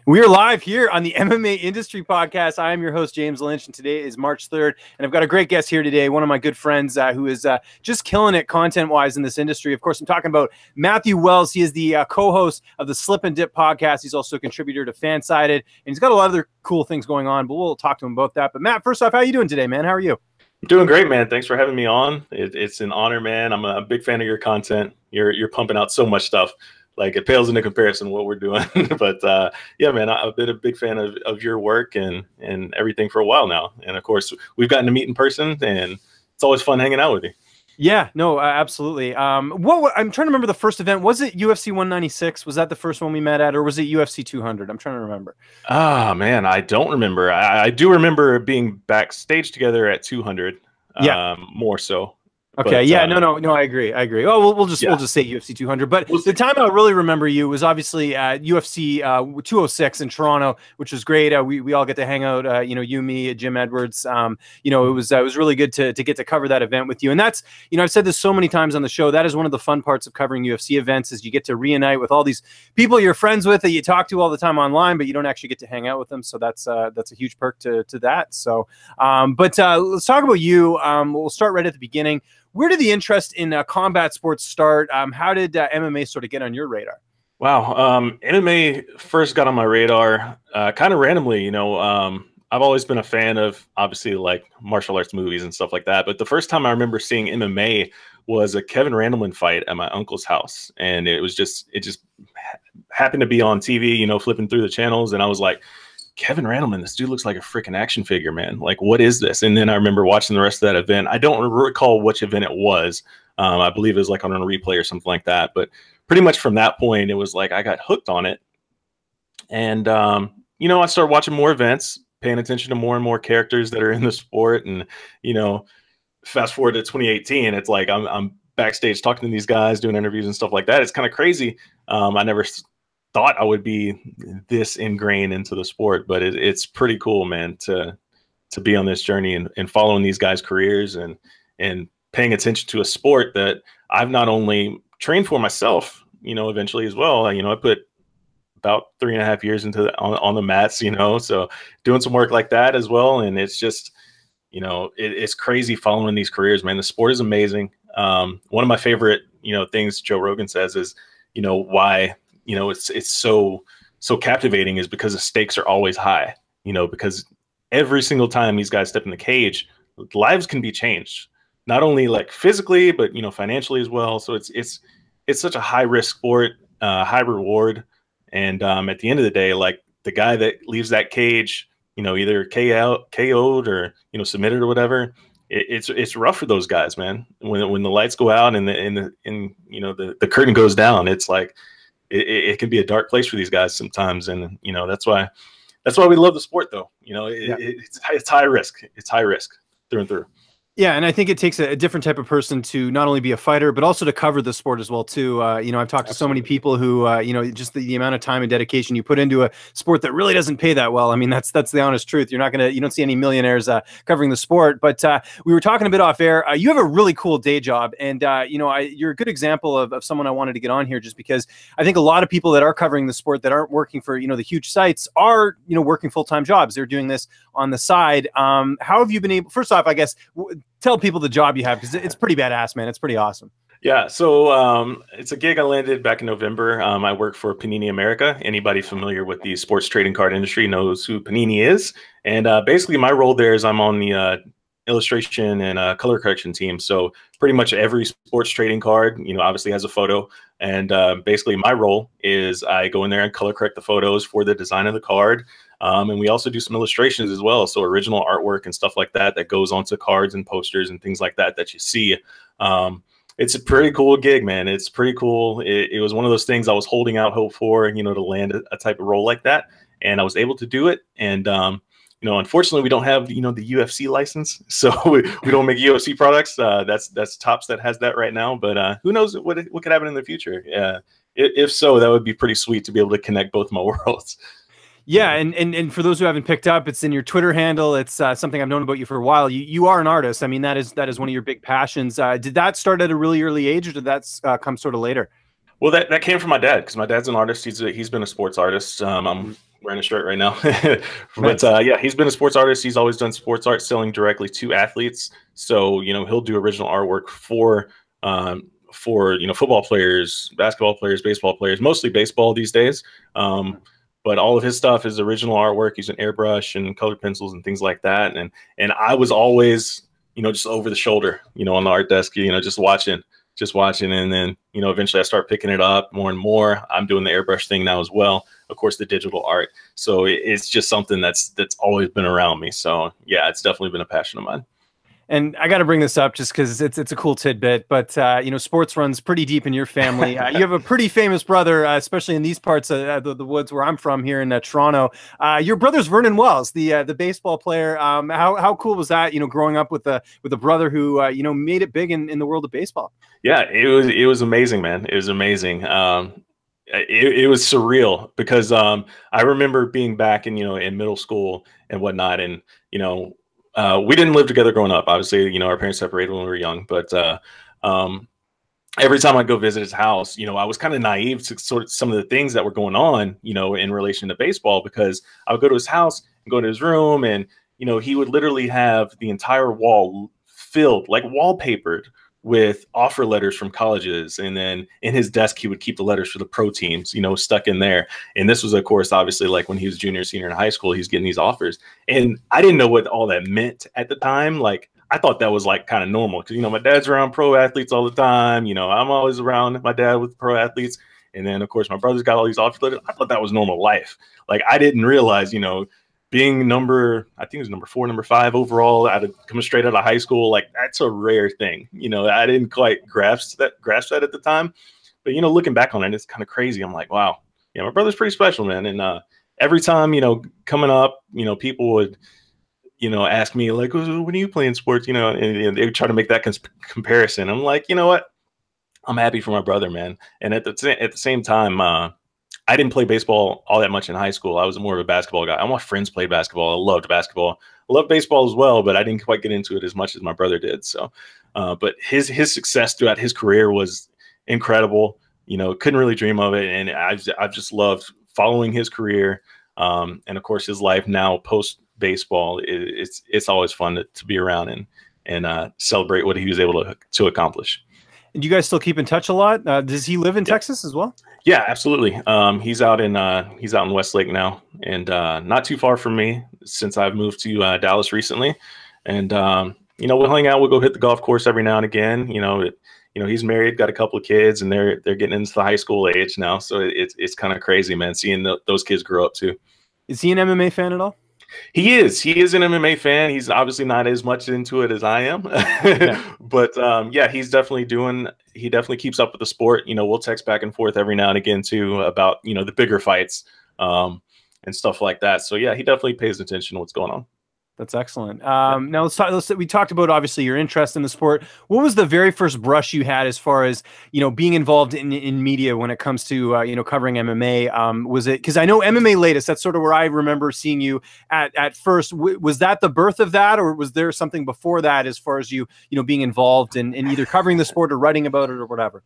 We are live here on the MMA Industry Podcast. I am your host, James Lynch, and today is March 3rd. And I've got a great guest here today, one of my good friends who is just killing it content-wise in this industry. Of course, I'm talking about Matthew Wells. He is the co-host of the Slip and Dip podcast. He's also a contributor to Fansided, and he's got a lot of other cool things going on, but we'll talk to him about that. But Matt, first off, how are you doing today, man? How are you? I'm doing great, man. Thanks for having me on. It's an honor, man. I'm a big fan of your content. You're pumping out so much stuff. Like, it pales into comparison to what we're doing. But yeah, man, I've been a big fan of your work and everything for a while now. And of course, we've gotten to meet in person, and it's always fun hanging out with you. Yeah, no, absolutely. I'm trying to remember the first event. Was it UFC 196? Was that the first one we met at, or was it UFC 200? I'm trying to remember. Ah, man, I don't remember. I do remember being backstage together at 200. Yeah, more so. Okay, but, yeah, no, I agree. Oh, we'll just say UFC 200. But the time I really remember you was obviously UFC 206 in Toronto, which was great. We all get to hang out. You, me, Jim Edwards. It was really good to get to cover that event with you. And that's, I've said this so many times on the show. That is one of the fun parts of covering UFC events, is you get to reunite with all these people you're friends with that you talk to all the time online, but you don't actually get to hang out with them. So that's a huge perk to that. So, let's talk about you. We'll start right at the beginning. Where did the interest in combat sports start? How did MMA sort of get on your radar? Wow. MMA first got on my radar kind of randomly. I've always been a fan of, obviously, like martial arts movies and stuff like that. But the first time I remember seeing MMA was a Kevin Randleman fight at my uncle's house. And it just happened to be on TV, flipping through the channels. And I was like, Kevin Randleman, this dude looks like a freaking action figure, man. Like, what is this? And then I remember watching the rest of that event. I don't recall which event it was. I believe it was like on a replay or something like that. But pretty much from that point, it was like I got hooked on it. And, I started watching more events, paying attention to more and more characters that are in the sport. And, fast forward to 2018, it's like I'm backstage talking to these guys, doing interviews and stuff like that. It's kind of crazy. I never thought I would be this ingrained into the sport, but it's pretty cool, man, to be on this journey and following these guys' careers and paying attention to a sport that I've not only trained for myself, eventually as well. I put about 3.5 years into on the mats, so doing some work like that as well. And it's just, it's crazy following these careers, man. The sport is amazing. One of my favorite, things Joe Rogan says is, why it's so captivating is because the stakes are always high, because every single time these guys step in the cage, lives can be changed, not only like physically, but, financially as well. So it's such a high risk sport, high reward. And at the end of the day, like the guy that leaves that cage, either KO'd or, submitted or whatever, it's rough for those guys, man. When the lights go out and the curtain goes down, it's like, it can be a dark place for these guys sometimes. And, that's why we love the sport, though. It's high risk. It's high risk through and through. Yeah, and I think it takes a different type of person to not only be a fighter, but also to cover the sport as well, too. I've talked to so many people who, just the amount of time and dedication you put into a sport that really doesn't pay that well. I mean, that's the honest truth. You don't see any millionaires covering the sport. But we were talking a bit off air. You have a really cool day job, and you're a good example of someone I wanted to get on here, just because I think a lot of people that are covering the sport that aren't working for the huge sites are working full-time jobs. They're doing this on the side. How have you been able? First off, I guess, tell people the job you have, because it's pretty badass, man. It's pretty awesome. Yeah, so it's a gig I landed back in November. I work for Panini America. Anybody familiar with the sports trading card industry knows who Panini is. And basically my role there is I'm on the illustration and color correction team. So pretty much every sports trading card, obviously has a photo. And basically my role is I go in there and color correct the photos for the design of the card. And we also do some illustrations as well. So original artwork and stuff like that goes onto cards and posters and things like that you see. It's a pretty cool gig, man. It's pretty cool. It was one of those things I was holding out hope for, to land a type of role like that. And I was able to do it. And, unfortunately we don't have, the UFC license. So we don't make UFC products. That's Topps that has that right now. But who knows what could happen in the future. If so, that would be pretty sweet to be able to connect both my worlds. Yeah, and for those who haven't picked up, it's in your Twitter handle. It's something I've known about you for a while. You are an artist. I mean, that is one of your big passions. Did that start at a really early age, or did that come sort of later? Well, that came from my dad, because my dad's an artist. He's been a sports artist. I'm wearing a shirt right now. But yeah, he's been a sports artist. He's always done sports art, selling directly to athletes. So, you know, he'll do original artwork for, you know, football players, basketball players, baseball players, mostly baseball these days. But all of his stuff is original artwork. He's an airbrush and colored pencils and things like that. And I was always, you know, just over the shoulder, you know, on the art desk, you know, just watching. And then, you know, eventually I start picking it up more and more. I'm doing the airbrush thing now as well. Of course, the digital art. So it's just something that's always been around me. So yeah, it's definitely been a passion of mine. And I got to bring this up just because it's a cool tidbit, but you know, sports runs pretty deep in your family. You have a pretty famous brother, especially in these parts of the woods where I'm from here in Toronto. Your brother's Vernon Wells, the baseball player. How cool was that? You know, growing up with a brother who you know, made it big in the world of baseball. Yeah, it was amazing, man. It was amazing. It was surreal because I remember being back in, you know, in middle school and whatnot, and you know. We didn't live together growing up. Obviously, you know, our parents separated when we were young. But every time I go visit his house, you know, I was kind of naive to sort of some of the things that were going on, you know, in relation to baseball, because I would go to his house and go to his room, and you know, he would literally have the entire wall filled, like wallpapered, with offer letters from colleges, and then in his desk he would keep the letters for the pro teams, you know, stuck in there. And this was, of course, obviously, like when he was junior, senior in high school, he's getting these offers, and I didn't know what all that meant at the time. Like, I thought that was like kind of normal because, you know, my dad's around pro athletes all the time, you know, I'm always around my dad with pro athletes, and then of course my brother's got all these offer letters. I thought that was normal life. Like, I didn't realize, you know, being I think it was number 4, number 5 overall, coming straight out of high school, like that's a rare thing. You know, I didn't quite grasp that at the time, but you know, looking back on it, it's kind of crazy. I'm like, wow, yeah, my brother's pretty special, man. And every time, you know, coming up, you know, people would, you know, ask me like, when are you playing sports? You know, and they would try to make that comparison. I'm like, you know what? I'm happy for my brother, man. And at the same time, I didn't play baseball all that much in high school. I was more of a basketball guy. All my friends played basketball. I loved basketball. I loved baseball as well, but I didn't quite get into it as much as my brother did. So, but his success throughout his career was incredible. You know, couldn't really dream of it, and I've just loved following his career. And of course, his life now post baseball. It's always fun to be around and celebrate what he was able to accomplish. And you guys still keep in touch a lot? Does he live in Texas as well? Yeah, absolutely. He's out in Westlake now, and not too far from me since I've moved to Dallas recently. And you know, we'll hang out. We'll go hit the golf course every now and again. You know, he's married, got a couple of kids, and they're getting into the high school age now. So it's kind of crazy, man, seeing those kids grow up too. Is he an MMA fan at all? He is an MMA fan. He's obviously not as much into it as I am, yeah. But yeah, he definitely keeps up with the sport. You know, we'll text back and forth every now and again too about, you know, the bigger fights and stuff like that. So yeah, he definitely pays attention to what's going on. That's excellent. Now we talked about obviously your interest in the sport. What was the very first brush you had as far as, you know, being involved in media when it comes to, you know, covering MMA? Was it, because I know MMA Latest, that's sort of where I remember seeing you at first. Was that the birth of that, or was there something before that as far as you know, being involved in either covering the sport or writing about it or whatever?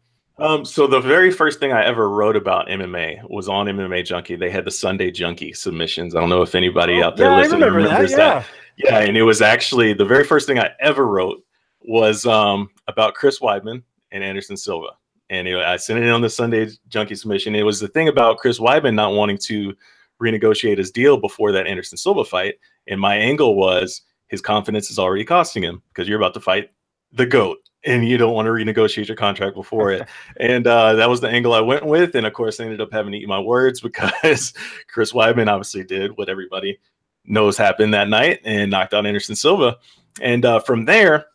So the very first thing I ever wrote about MMA was on MMA Junkie. They had the Sunday Junkie submissions. I don't know if anybody out there listening remembers that. Yeah, and it was actually the very first thing I ever wrote was about Chris Weidman and Anderson Silva. And I sent it in on the Sunday Junkie submission. It was the thing about Chris Weidman not wanting to renegotiate his deal before that Anderson Silva fight. And my angle was his confidence is already costing him because you're about to fight the GOAT. And you don't want to renegotiate your contract before it. And that was the angle I went with. And of course, I ended up having to eat my words because Chris Weidman obviously did what everybody knows happened that night and knocked out Anderson Silva. And from there,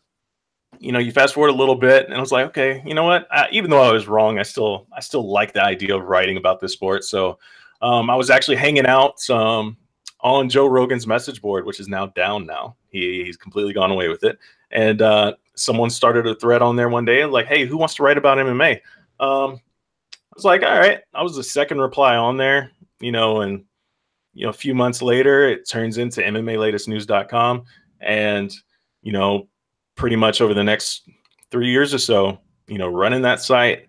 you know, you fast forward a little bit and I was like, okay, you know what? Even though I was wrong, I still like the idea of writing about this sport. So I was actually hanging out on Joe Rogan's message board, which is now down now. He's completely gone away with it. And someone started a thread on there one day and like, hey, who wants to write about MMA? I was like, all right. I was the second reply on there, you know, and, you know, a few months later, it turns into MMALatestNews.com. And, you know, pretty much over the next 3 years or so, you know, running that site,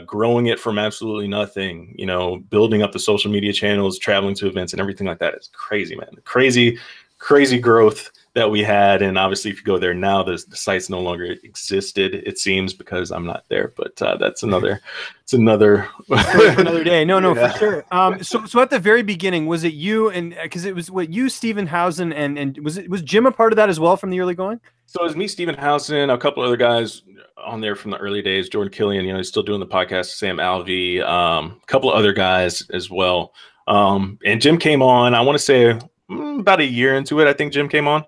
growing it from absolutely nothing, you know, building up the social media channels, traveling to events and everything like that. It's crazy, man. Crazy growth that we had. And obviously if you go there now, the site's no longer existed, it seems, because I'm not there, but that's another, it's another story for another day. No, yeah. for sure. So at the very beginning, was it you, and because it was what you, Stephen Housen, and was Jim a part of that as well from the early going? So it was me, Stephen Housen, a couple other guys on there from the early days, Jordan Killian, you know, he's still doing the podcast, Sam Alvey, a couple of other guys as well. And Jim came on, I want to say about a year into it, I think Jim came on,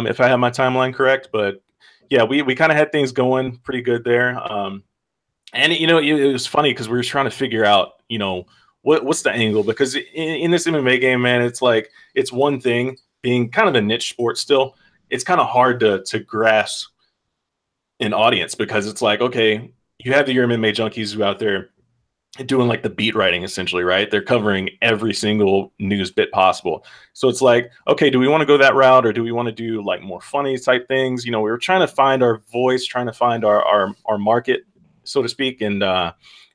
if I have my timeline correct. But yeah, we kind of had things going pretty good there. And, you know, it was funny because we were trying to figure out, you know, what's the angle? Because in this MMA game, man, it's like, it's one thing being kind of a niche sport still. It's kind of hard to grasp an audience, because it's like, okay, you have your MMA junkies who out there doing like the beat writing essentially, right? They're covering every single news bit possible. So it's like, okay, do we want to go that route, or do we want to do like more funny type things? You know, we were trying to find our voice, trying to find our market, so to speak. And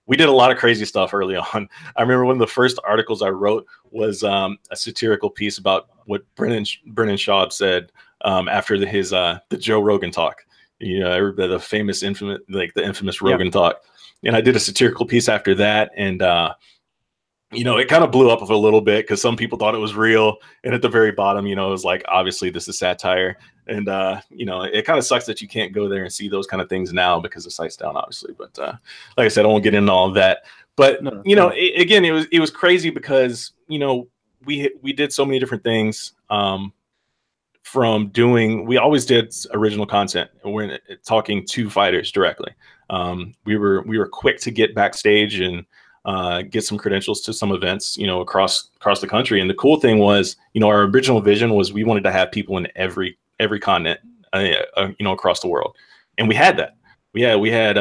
we did a lot of crazy stuff early on. I remember one of the first articles I wrote was a satirical piece about what Brennan Schaub said after his the Joe Rogan talk. You know, the infamous Rogan talk. And I did a satirical piece after that. And, you know, it kind of blew up a little bit because some people thought it was real. And at the very bottom, you know, it was like, obviously this is satire. And, you know, it kind of sucks that you can't go there and see those kind of things now because the site's down, obviously. But like I said, I won't get into all of that. But, you know, again, it was crazy because, you know, we did so many different things. From doing, we always did original content, and we're talking to fighters directly. We were quick to get backstage and get some credentials to some events, you know, across the country. And the cool thing was, you know, our original vision was we wanted to have people in every continent, you know, across the world, and we had that. We had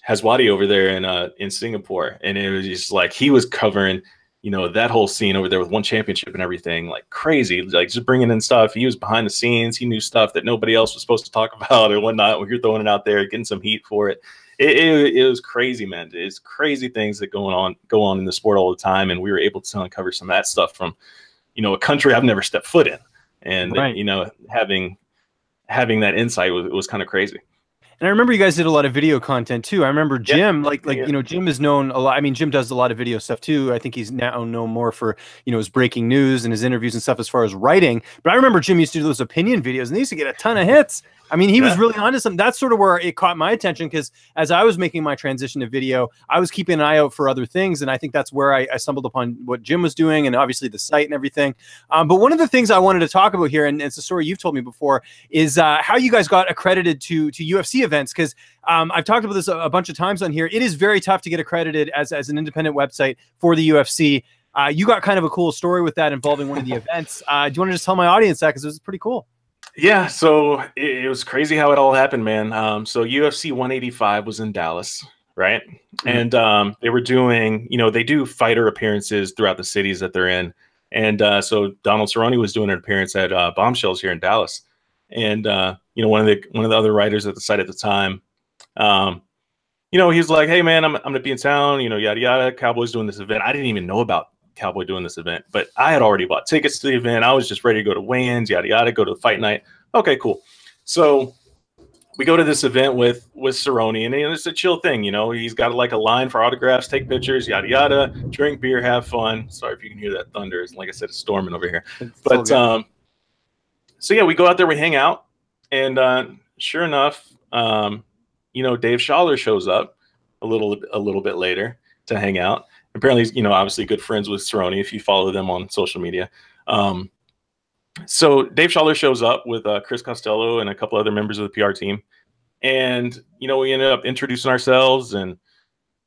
Helwani over there in Singapore, and it was just like he was covering, you know, that whole scene over there with one championship and everything, like crazy, like just bringing in stuff. He was behind the scenes. He knew stuff that nobody else was supposed to talk about and whatnot. When you're throwing it out there, getting some heat for it. It was crazy, man. It's crazy things that go on in the sport all the time. And we were able to uncover some of that stuff from, you know, a country I've never stepped foot in. And, you know, having that insight was kind of crazy. And I remember you guys did a lot of video content too. I remember Jim, you know, Jim is known a lot. I mean, Jim does a lot of video stuff too. I think he's now known more for, you know, his breaking news and his interviews and stuff as far as writing. But I remember Jim used to do those opinion videos, and they used to get a ton of hits. I mean, he was really onto something. That's sort of where it caught my attention, because as I was making my transition to video, I was keeping an eye out for other things. And I think that's where I stumbled upon what Jim was doing, and obviously the site and everything. But one of the things I wanted to talk about here, and it's a story you've told me before, is how you guys got accredited to UFC events. Because I've talked about this a bunch of times on here. It is very tough to get accredited as an independent website for the UFC. You got kind of a cool story with that involving one of the events. Do you want to just tell my audience that, because it was pretty cool? Yeah, so it was crazy how it all happened, man. So UFC 185 was in Dallas, right? Mm-hmm. And they were doing, you know, they do fighter appearances throughout the cities that they're in. And so Donald Cerrone was doing an appearance at Bombshells here in Dallas. And you know, one of the other writers at the site at the time, you know, he's like, "Hey, man, I'm gonna be in town. You know, yada yada. Cowboy's doing this event." I didn't even know about Cowboy doing this event, but I had already bought tickets to the event. I was just ready to go to weigh-ins, yada yada, go to the fight night. Okay, cool. So we go to this event with Cerrone, and it's a chill thing, you know. He's got like a line for autographs, take pictures, yada yada, drink beer, have fun. Sorry if you can hear that thunder. Like I said, it's storming over here. But so yeah, we go out there, we hang out, and sure enough, you know, Dave Schaller shows up a little bit later to hang out. Apparently, you know, obviously good friends with Cerrone if you follow them on social media. So Dave Schaller shows up with Chris Costello and a couple other members of the PR team. And, you know, we ended up introducing ourselves, and,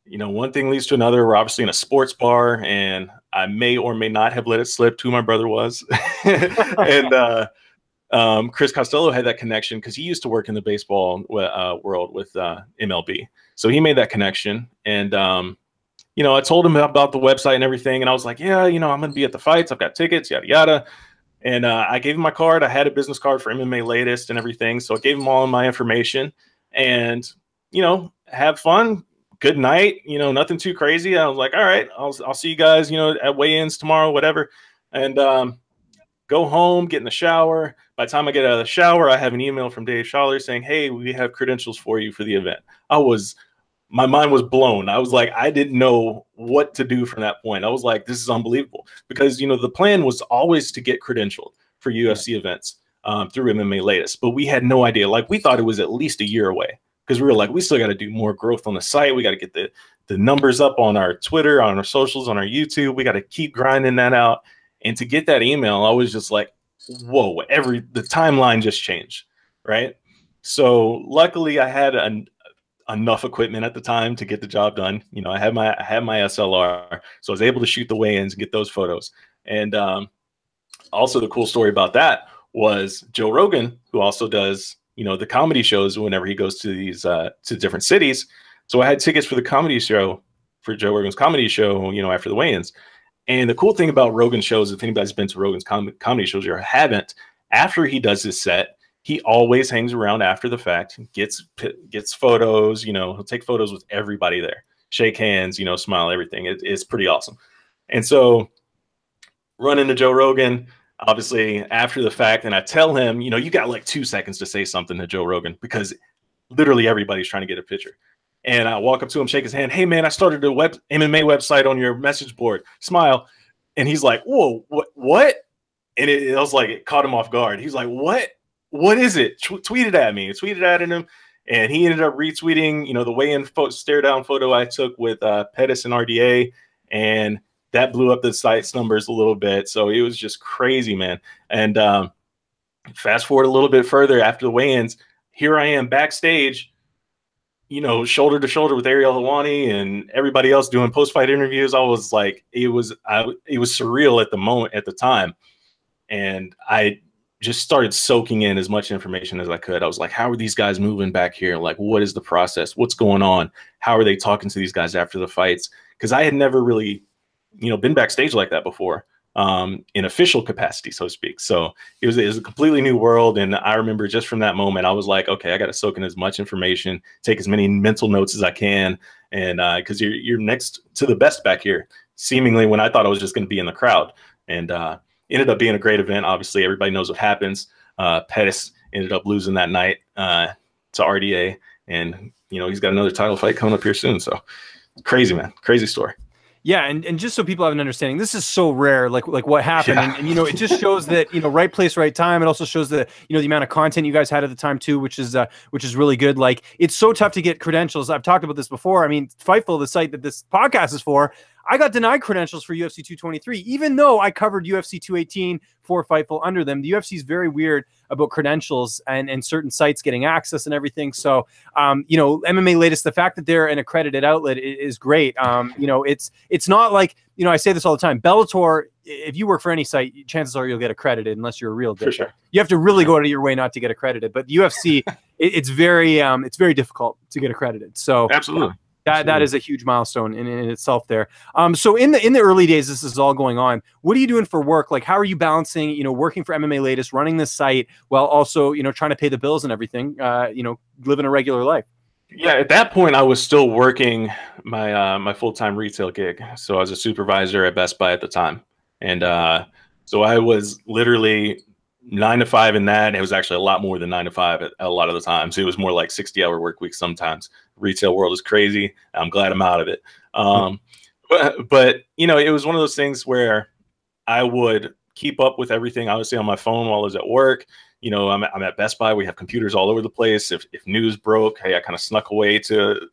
you know, one thing leads to another. We're obviously in a sports bar, and I may or may not have let it slip who my brother was. And Chris Costello had that connection because he used to work in the baseball world with MLB. So he made that connection. And, you know, I told him about the website and everything, and I was like, yeah, you know, I'm going to be at the fights. I've got tickets, yada, yada. And I gave him my card. I had a business card for MMA Latest and everything. So I gave him all of my information, and, you know, have fun. good night, you know, nothing too crazy. I was like, all right, I'll see you guys, you know, at weigh-ins tomorrow, whatever. And go home, get in the shower. By the time I get out of the shower, I have an email from Dave Schaller saying, hey, we have credentials for you for the event. My mind was blown. I was like, I didn't know what to do from that point. I was like, this is unbelievable, because, you know, the plan was always to get credentialed for UFC events through MMA Latest, but we had no idea. Like, we thought it was at least a year away, because we were like, we still got to do more growth on the site. We got to get the numbers up on our Twitter, on our socials, on our YouTube. We got to keep grinding that out. And to get that email, I was just like, whoa, the timeline just changed, right? So luckily I had enough equipment at the time to get the job done. You know, I had my SLR, so I was able to shoot the weigh-ins and get those photos. And also the cool story about that was Joe Rogan, who also does, you know, the comedy shows whenever he goes to these to different cities. So I had tickets for the comedy show, for Joe Rogan's comedy show, you know, after the weigh-ins. And the cool thing about Rogan shows, if anybody's been to Rogan's comedy shows or haven't, after he does his set, he always hangs around after the fact, gets photos, you know, he'll take photos with everybody there, shake hands, you know, smile, everything. It's pretty awesome. And so run into Joe Rogan, obviously, after the fact, and I tell him, you know, you got like 2 seconds to say something to Joe Rogan, because literally everybody's trying to get a picture. And I walk up to him, shake his hand. Hey, man, I started a MMA website on your message board. Smile. And he's like, whoa, what? And it was like, it caught him off guard. He's like, what? What is it? Tweet it at me. Tweeted at him. And he ended up retweeting, you know, the weigh-in stare down photo I took with Pettis and RDA. And that blew up the site's numbers a little bit. So it was just crazy, man. And fast forward a little bit further after the weigh-ins, here I am backstage, you know, shoulder to shoulder with Ariel Helwani and everybody else doing post-fight interviews. I was like, it was surreal at the moment, at the time. And I just started soaking in as much information as I could. I was like, how are these guys moving back here? Like, what is the process? What's going on? How are they talking to these guys after the fights? Because I had never really, you know, been backstage like that before, in official capacity, so to speak. So it was a completely new world. And I remember just from that moment, I was like, okay, I got to soak in as much information, take as many mental notes as I can. And because you're next to the best back here, seemingly, when I thought I was just going to be in the crowd. And ended up being a great event. Obviously, everybody knows what happens. Pettis ended up losing that night to RDA. And, you know, he's got another title fight coming up here soon. So crazy, man. Crazy story. Yeah, and just so people have an understanding, this is so rare, like what happened, yeah. and you know, it just shows that, you know, right place, right time. It also shows that, you know, the amount of content you guys had at the time too, which is really good. Like, it's so tough to get credentials. I've talked about this before. I mean, Fightful, the site that this podcast is for, I got denied credentials for UFC 223, even though I covered UFC 218 for Fightful under them. The UFC is very weird about credentials and certain sites getting access and everything. So, you know, MMA Latest, the fact that they're an accredited outlet is great. You know, it's not like, you know, I say this all the time, Bellator, if you work for any site, chances are you'll get accredited unless you're a real dick. Sure. You have to really go out of your way not to get accredited. But the UFC, it's very difficult to get accredited. So absolutely. That is a huge milestone in itself there. So in the early days, this is all going on. What are you doing for work? Like, how are you balancing, you know, working for MMA Latest, running this site, while also, you know, trying to pay the bills and everything, you know, living a regular life? Yeah, at that point, I was still working my my full-time retail gig. So I was a supervisor at Best Buy at the time. And so I was literally 9 to 5 in that. It was actually a lot more than 9 to 5 at a lot of the times. It was more like 60-hour work weeks sometimes. Retail world is crazy. I'm glad I'm out of it. But you know, it was one of those things where I would keep up with everything, obviously, on my phone while I was at work. You know, I'm at Best Buy. We have computers all over the place. If news broke, hey, I kind of snuck away to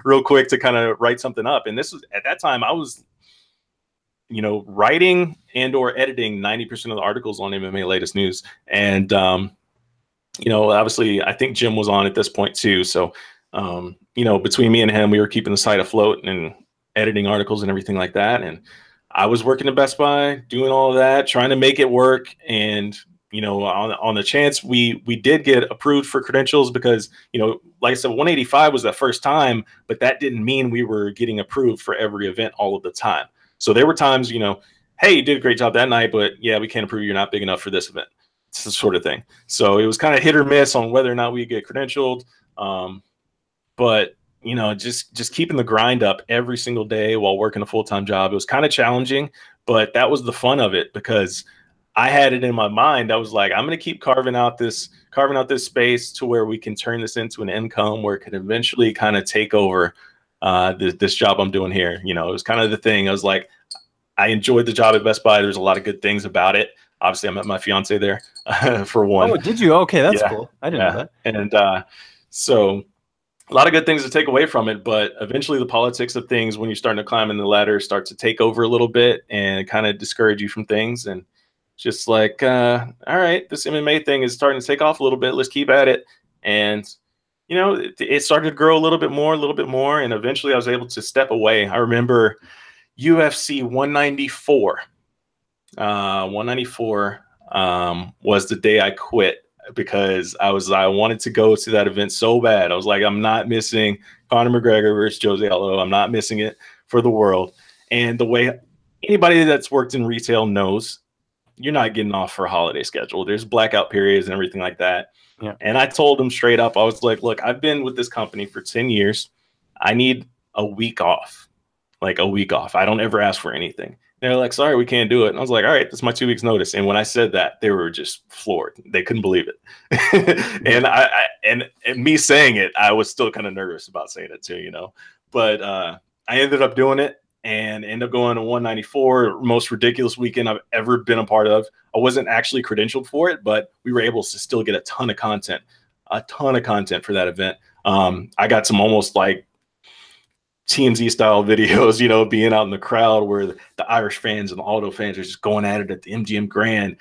real quick to kind of write something up. And this was, at that time, I was, you know, writing and or editing 90% of the articles on MMA Latest News. And, you know, obviously, I think Jim was on at this point too. So, you know, between me and him, we were keeping the site afloat and editing articles and everything like that. And I was working at Best Buy, doing all of that, trying to make it work. And, you know, on the chance we did get approved for credentials, because, you know, like I said, 185 was the first time, but that didn't mean we were getting approved for every event all of the time. So there were times, you know, hey, you did a great job that night, but yeah, we can't approve you're not big enough for this event. It's the sort of thing. So it was kind of hit or miss on whether or not we get credentialed. But you know, just keeping the grind up every single day while working a full-time job. It was kind of challenging, but that was the fun of it, because I had it in my mind. I was like, I'm going to keep carving out this space to where we can turn this into an income where it can eventually kind of take over this job I'm doing here. You know, it was kind of the thing. I was like, I enjoyed the job at Best Buy. There's a lot of good things about it. Obviously, I met my fiance there for one. Oh, did you? Okay, that's cool. I didn't know that. And so a lot of good things to take away from it, but eventually the politics of things, when you're starting to climb in the ladder, start to take over a little bit and kind of discourage you from things. And just like, all right, this MMA thing is starting to take off a little bit. Let's keep at it. And, you know, it started to grow a little bit more. And eventually I was able to step away. I remember UFC 194. 194 was the day I quit, because I wanted to go to that event so bad. I was like, I'm not missing Conor McGregor versus Jose Aldo. I'm not missing it for the world. And the way anybody that's worked in retail knows, you're not getting off for a holiday schedule. There's blackout periods and everything like that. Yeah. And I told them straight up, I was like, look, I've been with this company for 10 years. I need a week off, like a week off. I don't ever ask for anything. They're like, sorry, we can't do it. And I was like, all right, that's my 2 weeks notice. And when I said that, they were just floored. They couldn't believe it. and me saying it, I was still kind of nervous about saying it too, you know, but I ended up doing it and ended up going to 194, most ridiculous weekend I've ever been a part of. I wasn't actually credentialed for it, but we were able to still get a ton of content for that event. I got some almost like TMZ style videos, you know, being out in the crowd where the Irish fans and the Aldo fans are just going at it at the MGM Grand,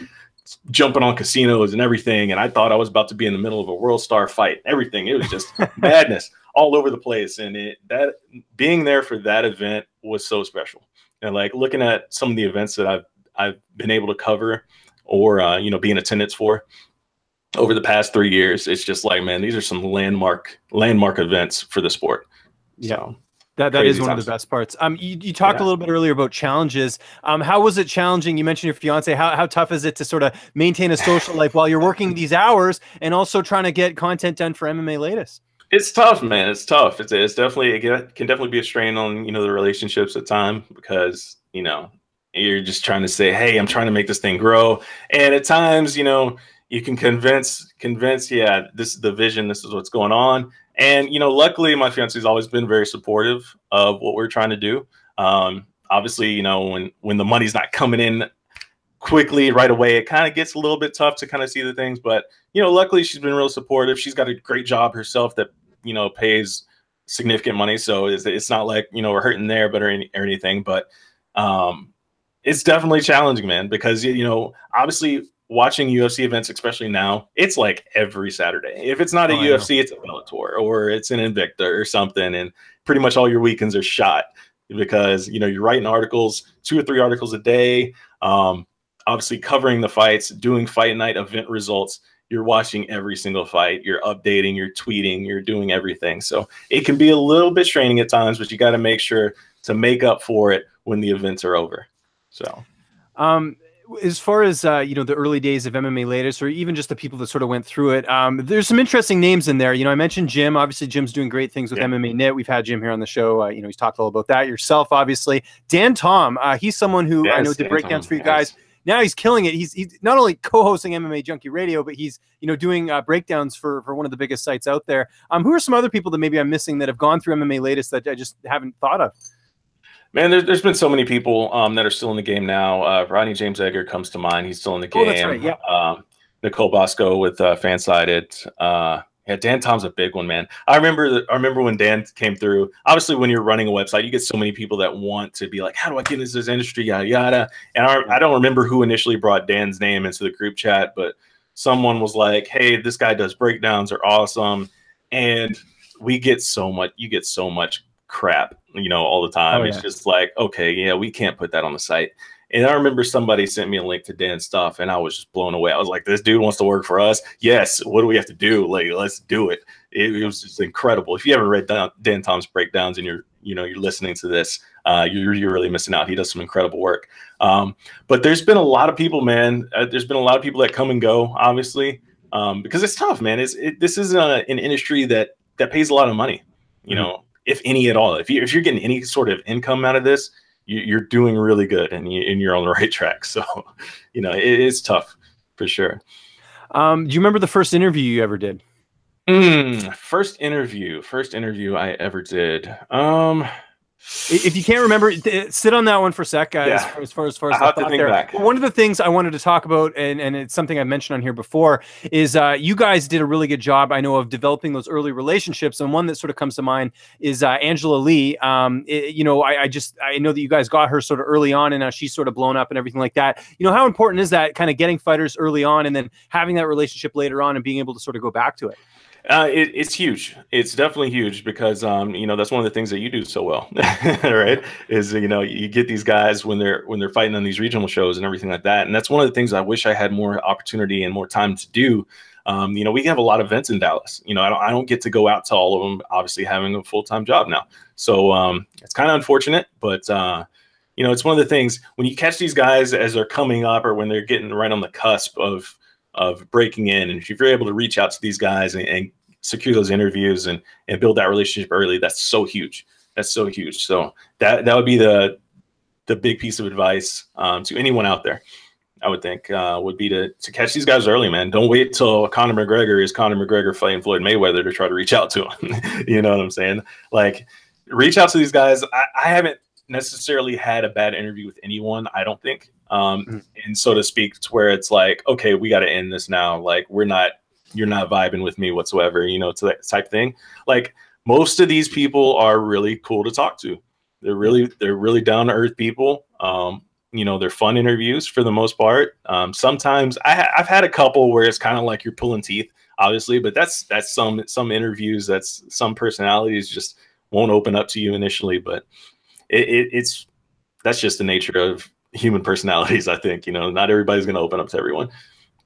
jumping on casinos and everything. And I thought I was about to be in the middle of a world star fight. Everything. It was just madness all over the place. And that being there for that event was so special. And like looking at some of the events that I've been able to cover or, you know, be in attendance for over the past 3 years, it's just like, man, these are some landmark events for the sport. Yeah. So. That is one of the best parts. You talked a little bit earlier about challenges. How was it challenging? You mentioned your fiance. How tough is it to sort of maintain a social life while you're working these hours and also trying to get content done for MMA Latest? It's tough, man. It's tough. It's definitely, it can definitely be a strain on, you know, the relationships at time, because, you know, you're just trying to say, hey, I'm trying to make this thing grow. And at times, you know, you can convince, yeah, this is the vision. This is what's going on. And, you know, luckily my fiance's always been very supportive of what we're trying to do. Obviously, you know, when the money's not coming in quickly right away, it kind of gets a little bit tough to kind of see the things. But, you know, luckily she's been real supportive. She's got a great job herself that, you know, pays significant money. So it's not like, you know, we're hurting there, but or anything. But it's definitely challenging, man, because, you know, obviously watching UFC events, especially now, it's like every Saturday. If it's not a UFC, it's a Bellator or it's an Invicta or something. And pretty much all your weekends are shot because, you know, you're writing articles, 2 or 3 articles a day, obviously covering the fights, doing fight night event results. You're watching every single fight. You're updating, you're tweeting, you're doing everything. So it can be a little bit straining at times, but you got to make sure to make up for it when the events are over. So, as far as, you know, the early days of MMA Latest, or even just the people that sort of went through it, there's some interesting names in there. You know, I mentioned Jim. Obviously, Jim's doing great things with MMA Knit. We've had Jim here on the show. You know, he's talked all about that. Yourself, obviously. Dan Tom, he's someone who I know did breakdowns for you guys. Now he's killing it. He's not only co-hosting MMA Junkie Radio, but he's, you know, doing breakdowns for one of the biggest sites out there. Who are some other people that maybe I'm missing that have gone through MMA Latest that I just haven't thought of? Man, there's been so many people that are still in the game now. Rodney James Edgar comes to mind. He's still in the game. Oh, that's right, yeah. Nicole Bosco with Fansided. Yeah, Dan Tom's a big one, man. I remember when Dan came through. Obviously, when you're running a website, you get so many people that want to be like, how do I get into this industry, yada, yada. And I don't remember who initially brought Dan's name into the group chat, but someone was like, hey, this guy does breakdowns, are awesome. And you get so much crap, you know, all the time. Oh, yeah. It's just like, okay, yeah, we can't put that on the site. And I remember somebody sent me a link to Dan's stuff, and I was just blown away. I was like, this dude wants to work for us. Yes. What do we have to do? Like, let's do it. It was just incredible. If you haven't read Dan Tom's breakdowns and you're listening to this, you're really missing out. He does some incredible work. But there's been a lot of people, man. There's been a lot of people that come and go, obviously, because it's tough, man. This is an industry that pays a lot of money. You know, if any at all. If you're getting any sort of income out of this, you're doing really good, and you're on the right track. So, you know, it's tough for sure. Do you remember the first interview you ever did? First interview I ever did. If you can't remember, sit on that one for a sec, guys. Yeah. As far as I have to think back. One of the things I wanted to talk about, and it's something I mentioned on here before, is you guys did a really good job, I know, of developing those early relationships. And one that sort of comes to mind is Angela Lee. You know, I know that you guys got her sort of early on, and now she's sort of blown up and everything like that. You know, how important is that, kind of getting fighters early on and then having that relationship later on and being able to sort of go back to it? It's huge. It's definitely huge because, you know, that's one of the things that you do so well, right? Is, you know, you get these guys when they're fighting on these regional shows and everything like that. And that's one of the things I wish I had more opportunity and more time to do. You know, we have a lot of events in Dallas. You know, I don't get to go out to all of them, obviously having a full-time job now. So it's kind of unfortunate, but, you know, it's one of the things when you catch these guys as they're coming up or when they're getting right on the cusp of breaking in, and if you're able to reach out to these guys and secure those interviews and build that relationship early, that's so huge. That's so huge. So that would be the big piece of advice to anyone out there, I would think, would be to catch these guys early, man. Don't wait till Conor McGregor fighting Floyd Mayweather to try to reach out to him. You know what I'm saying? Like, reach out to these guys. I haven't necessarily had a bad interview with anyone, I don't think. And so to speak, to where it's like, okay, we got to end this now. Like, you're not vibing with me whatsoever, you know, to that type thing. Like, most of these people are really cool to talk to. They're really down to earth people. You know, they're fun interviews for the most part. Sometimes I've had a couple where it's kind of like you're pulling teeth, obviously, but that's some interviews, that's some personalities just won't open up to you initially, but that's just the nature of human personalities, I think. You know, not everybody's going to open up to everyone.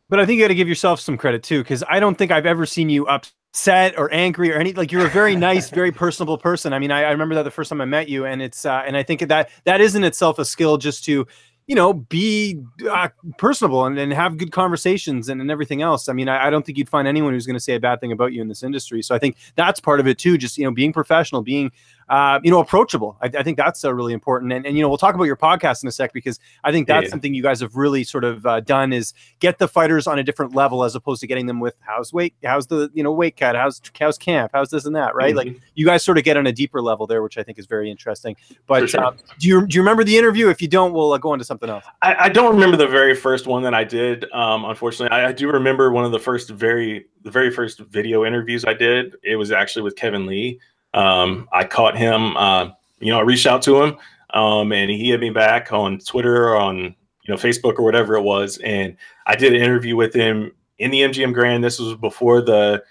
But I think you got to give yourself some credit too, because I don't think I've ever seen you upset or angry or anything. Like, you're a very nice, very personable person. I mean, I remember that the first time I met you, and it's and I think that is in itself a skill, just to, you know, be personable and have good conversations and everything else. I mean, I don't think you'd find anyone who's going to say a bad thing about you in this industry. So I think that's part of it too. Just, you know, being professional, being, you know, approachable. I think that's really important. And, you know, we'll talk about your podcast in a sec, because I think that's something you guys have really sort of done, is get the fighters on a different level, as opposed to getting them with how's the, you know, weight cut, how's camp, how's this and that, right? Like, you guys sort of get on a deeper level there, which I think is very interesting. But sure. Do you remember the interview? If you don't, we'll go on to something else. I don't remember the very first one that I did. Unfortunately, I do remember one of the very first video interviews I did. It was actually with Kevin Lee. I caught him, you know, I reached out to him, and he hit me back on Twitter or on, you know, Facebook or whatever it was. And I did an interview with him in the MGM Grand. This was before the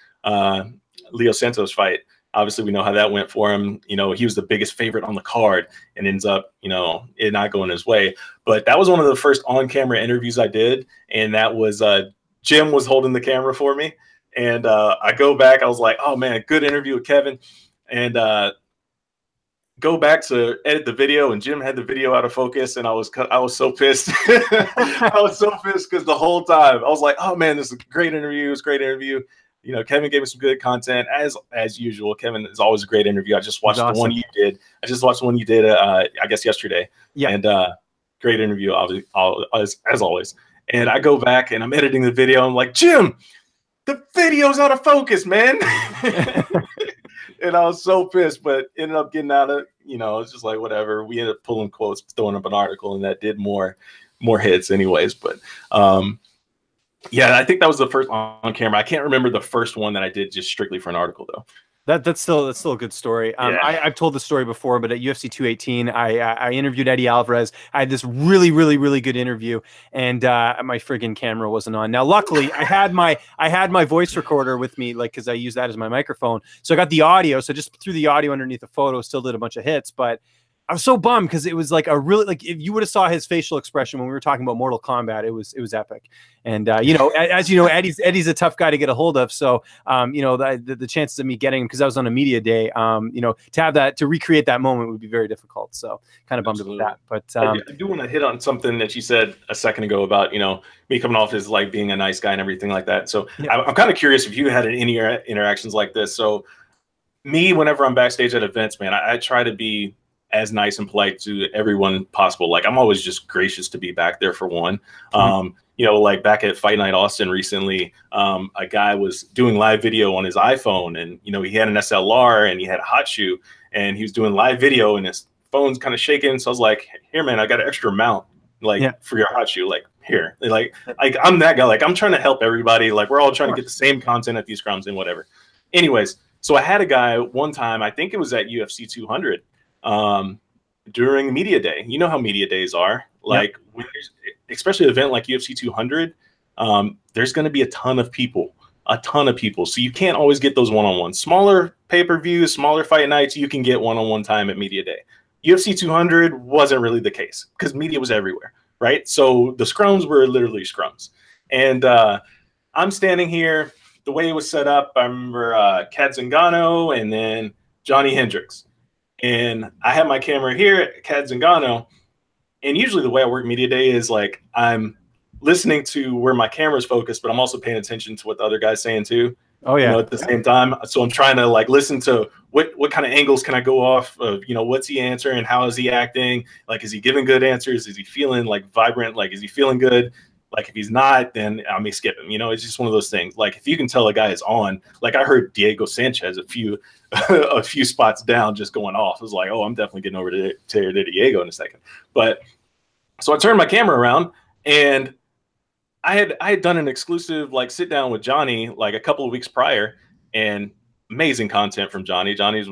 Leo Santos fight. Obviously, we know how that went for him. You know, he was the biggest favorite on the card and ends up, you know, it not going his way. But that was one of the first on-camera interviews I did. And that was Jim was holding the camera for me. And I go back. I was like, oh, man, good interview with Kevin. And go back to edit the video, and Jim had the video out of focus, and I was so pissed. I was so pissed because the whole time I was like, oh, man, this is a great interview. It's a great interview. You know, Kevin gave me some good content as usual. Kevin is always a great interview. I just watched the one you did. I guess yesterday. Yeah. And great interview, obviously, as always. And I go back and I'm editing the video. I'm like, Jim, the video's out of focus, man. And I was so pissed, but ended up getting out of, you know, it's just like, whatever. We ended up pulling quotes, throwing up an article, and that did more hits anyways. But yeah, I think that was the first on camera. I can't remember the first one that I did just strictly for an article, though. That's still a good story. Yeah. I've told the story before, but at UFC 218, I interviewed Eddie Alvarez. I had this really good interview, and my friggin' camera wasn't on. Now, luckily, I had my voice recorder with me, like, because I use that as my microphone. So I got the audio. So just threw the audio underneath the photo. Still did a bunch of hits, but I was so bummed because it was like a really, like, if you would have saw his facial expression when we were talking about Mortal Kombat, it was epic. And you know, as you know, Eddie's a tough guy to get a hold of. So you know, the chances of me getting him, because I was on a media day, you know, to recreate that moment would be very difficult. So kind of bummed about that. But I do want to hit on something that you said a second ago about, you know, me coming off as like being a nice guy and everything like that. So yeah. I'm kind of curious if you had any interactions like this. So me, whenever I'm backstage at events, man, I try to be as nice and polite to everyone possible. Like, I'm always just gracious to be back there, for one. You know, like back at Fight Night Austin recently, a guy was doing live video on his iPhone, and, you know, he had an SLR and he had a hot shoe, and he was doing live video and his phone's kind of shaking. So I was like, here, man, I got an extra mount, like, for your hot shoe. Like, here, like I'm that guy. Like, I'm trying to help everybody. Like, we're all trying to get the same content at these scrums and whatever. Anyways, so I had a guy one time, I think it was at UFC 200, during media day. You know how media days are. Like, when there's, especially an event like UFC 200, there's going to be a ton of people. So you can't always get those one-on-ones. Smaller pay-per-views, smaller fight nights, you can get one-on-one time at media day. UFC 200 wasn't really the case because media was everywhere, right? So the scrums were literally scrums. And I'm standing here. The way it was set up, I remember Kat Zingano and then Johnny Hendricks. And I have my camera here at Kat Zingano. And usually the way I work media day is like I'm listening to where my camera's focused, but I'm also paying attention to what the other guy's saying too. Oh, yeah. You know, at the same time. So I'm trying to like listen to what kind of angles can I go off of, you know, what's he answering? How is he acting? Like, is he giving good answers? Is he feeling like vibrant? Like, is he feeling good? Like, if he's not, then I may skip him. You know, it's just one of those things. Like, if you can tell a guy is on, like I heard Diego Sanchez a few spots down just going off. I was like, oh, I'm definitely getting over to Diego in a second. But so I turned my camera around, and I had done an exclusive like sit down with Johnny like a couple of weeks prior, and amazing content from Johnny. Johnny's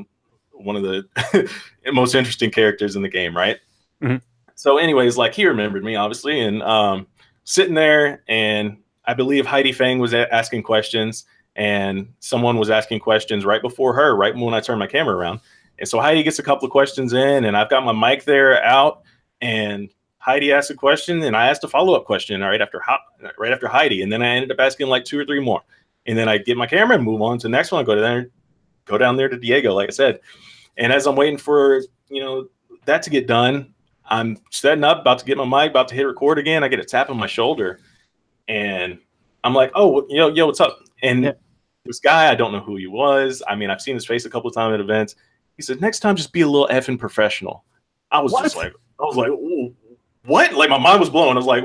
one of the most interesting characters in the game, right? Mm-hmm. So anyways, like he remembered me obviously, and sitting there, and I believe Heidi Fang was asking questions, and someone was asking questions right before her, right when I turned my camera around. And so Heidi gets a couple of questions in, and I've got my mic there out, and Heidi asked a question, and I asked a follow-up question right after Heidi, and then I ended up asking like 2 or 3 more, and then I get my camera and move on to the next one. I go down there to Diego, like I said, and as I'm waiting for that to get done, I'm setting up, about to get my mic, about to hit record again. I get a tap on my shoulder, and I'm like, "Oh, yo, what's up?" And this guy, I don't know who he was. I mean, I've seen his face a couple of times at events. He said, "Next time, just be a little effing professional." I was like, "Ooh. What?" Like, my mind was blown. I was like,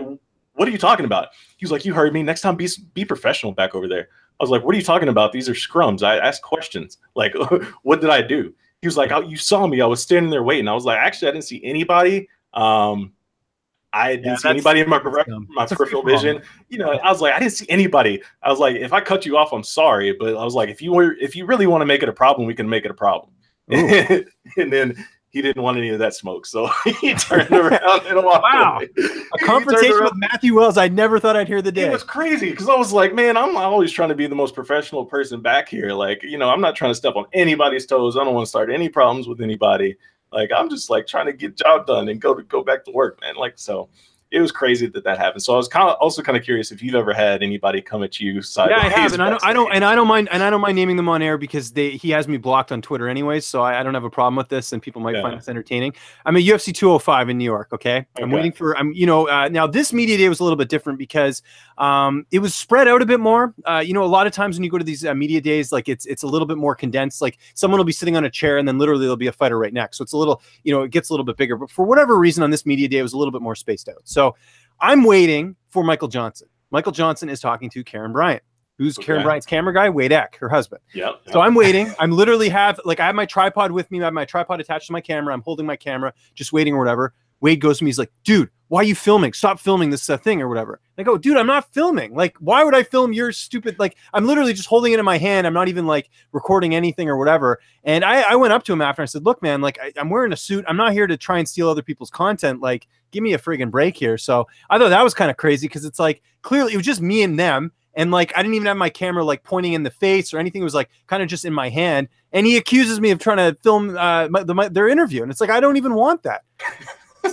"What are you talking about?" He was like, "You heard me. Next time, be professional back over there." I was like, "What are you talking about? These are scrums. I asked questions. Like, what did I do?" He was like, "Oh, you saw me. I was standing there waiting." I was like, "Actually, I didn't see anybody. I didn't see anybody in my peripheral vision. I was like, I didn't see anybody." I was like, "If I cut you off, I'm sorry." But I was like, if you really want to make it a problem, we can make it a problem." And then he didn't want any of that smoke, so he turned around and walked away. A confrontation with Matthew Wells I never thought I'd hear the day. It was crazy because I was like, man, I'm always trying to be the most professional person back here. Like, I'm not trying to step on anybody's toes. I don't want to start any problems with anybody. Like, I'm just like trying to get job done and go back to work, man. Like, so it was crazy that happened. So I was also kind of curious if you've ever had anybody come at you sideways. Yeah, I have, and I don't mind naming them on air because he has me blocked on Twitter anyways, so I don't have a problem with this, and people might find this entertaining. I'm at UFC 205 in New York. Okay, I'm waiting for now this media day was a little bit different because it was spread out a bit more. A lot of times when you go to these media days, like it's a little bit more condensed. Like someone will be sitting on a chair, and then literally there'll be a fighter right next. So it's a little, it gets a little bit bigger. But for whatever reason, on this media day, it was a little bit more spaced out. So I'm waiting for Michael Johnson. Michael Johnson is talking to Karen Bryant. Who's Karen Bryant's camera guy? Wade Eck, her husband. Yep. So I'm waiting. I'm literally I have my tripod with me. I have my tripod attached to my camera. I'm holding my camera, just waiting or whatever. Wade goes to me. He's like, "Dude, why are you filming? Stop filming this thing or whatever." I go, "Dude, I'm not filming. Like, why would I film your stupid, like, I'm literally just holding it in my hand. I'm not even like recording anything or whatever." And I went up to him after. I said, "Look, man, like I'm wearing a suit. I'm not here to try and steal other people's content. Like, give me a friggin' break here." So I thought that was kind of crazy because it's like, clearly it was just me and them. And like, I didn't even have my camera like pointing in the face or anything. It was like kind of just in my hand. And he accuses me of trying to film their interview. And it's like, I don't even want that.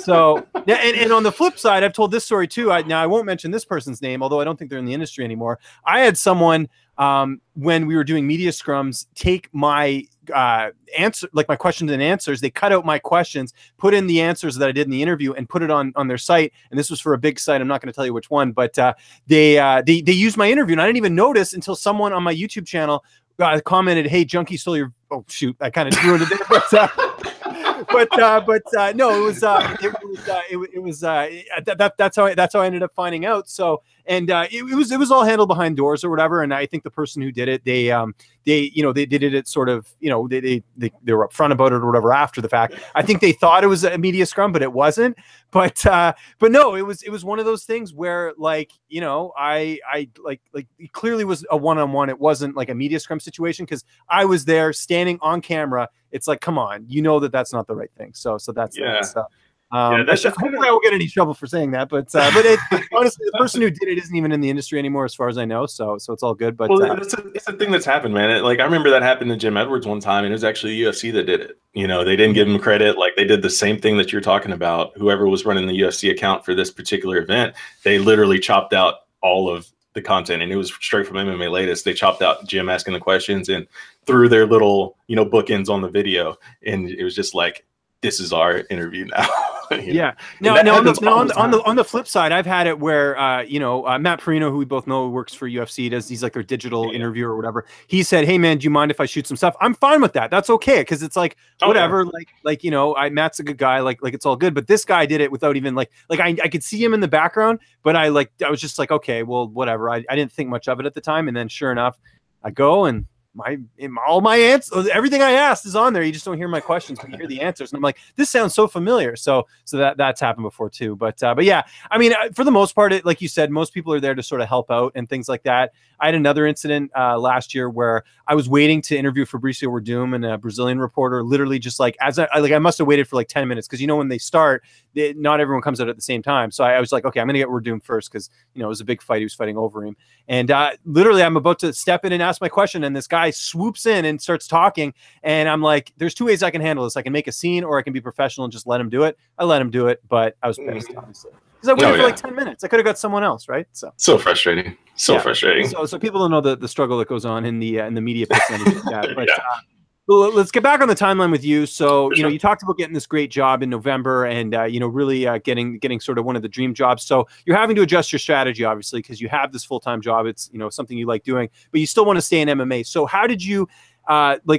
So yeah, and on the flip side, I've told this story too. Now I won't mention this person's name, although I don't think they're in the industry anymore. I had someone when we were doing media scrums take my answer, like my questions and answers. They cut out my questions, put in the answers that I did in the interview, and put it on their site. And this was for a big site. I'm not going to tell you which one, but they used my interview, and I didn't even notice until someone on my YouTube channel commented, "Hey, Junkie stole your." Oh shoot, I kind of drew it a bit, but no, it was that's how I ended up finding out. So it was all handled behind doors or whatever. And I think the person who did it, they did it sort of, they were upfront about it or whatever after the fact. I think they thought it was a media scrum, but it wasn't. But no, it was one of those things where I it clearly was a one-on-one. It wasn't like a media scrum situation because I was there standing on camera. It's like, come on, that's not the right thing. So that's that. Hopefully I won't get any trouble for saying that, but honestly, the person who did it isn't even in the industry anymore, as far as I know. So it's all good. But it's a thing that's happened, man. I remember that happened to Jim Edwards one time, and it was actually UFC that did it. They didn't give him credit. Like, they did the same thing that you're talking about. Whoever was running the UFC account for this particular event, they literally chopped out all of the content, and it was straight from MMA Latest. They chopped out Jim asking the questions and threw their little bookends on the video, and it was just like, this is our interview now. Yeah. Now on the flip side, I've had it where Matt Perino, who we both know works for UFC, he's like their digital interviewer or whatever. He said, "Hey man, do you mind if I shoot some stuff?" I'm fine with that. That's okay, because it's like whatever. Matt's a good guy. Like it's all good. But this guy did it without even I could see him in the background, but I was just like, okay, well, whatever. I didn't think much of it at the time, and then sure enough, I go and all my answers, everything I asked is on there. You just don't hear my questions, but you hear the answers, and I'm like, this sounds so familiar. So that's happened before too. But yeah, I mean, for the most part, like you said, most people are there to sort of help out and things like that. I had another incident last year where I was waiting to interview Fabricio Werdum, and a Brazilian reporter, literally just I must have waited for like 10 minutes, because when they start, not everyone comes out at the same time. So I was like, okay, I'm gonna get Werdum first, because it was a big fight. He was fighting over him, and literally I'm about to step in and ask my question, and this guy swoops in and starts talking, and I'm like, there's two ways I can handle this. I can make a scene, or I can be professional and just let him do it. I let him do it, but I was pissed, honestly, because I waited for like 10 minutes. I could have got someone else, right? So frustrating. Frustrating. So people don't know the struggle that goes on in the media pits and everything like that. But well, let's get back on the timeline with you. So, you talked about getting this great job in November, and, really getting sort of one of the dream jobs. So you're having to adjust your strategy, obviously, because you have this full-time job. It's, something you like doing, but you still want to stay in MMA. So how did you,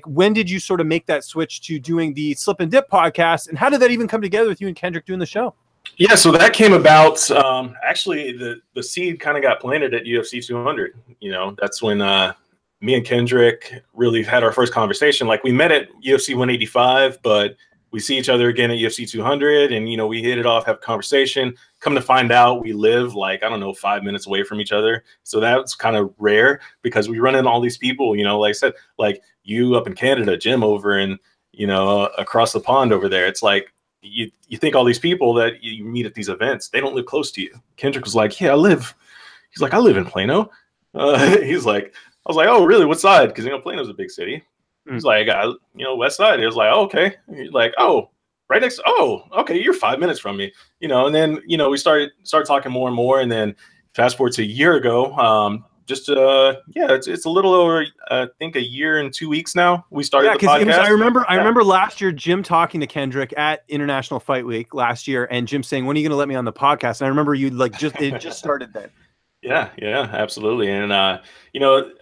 when did you sort of make that switch to doing the Slip and Dip podcast? And how did that even come together with you and Kendrick doing the show? Yeah, so that came about, actually, the seed kind of got planted at UFC 200. That's when me and Kendrick really had our first conversation. Like, we met at UFC 185, but we see each other again at UFC 200, and we hit it off, have a conversation. Come to find out, we live 5 minutes away from each other. So that's kind of rare, because we run into all these people. Like I said, like you up in Canada, Jim over in across the pond over there. It's like you think all these people that you meet at these events, they don't live close to you. Kendrick was like, yeah, I live in Plano. He's like, I was like, oh, really? What side? Because, Plano's a big city. He's like, west side. He was like, oh, okay. He's like, oh, right next. Oh, okay. You're 5 minutes from me. And then, we started talking more and more. And then fast forward to a year ago, it's a little over, I think, a year and 2 weeks now. We started the podcast. I remember last year, Jim talking to Kendrick at International Fight Week last year, and Jim saying, when are you going to let me on the podcast? And I remember it just started then. Yeah, absolutely. And,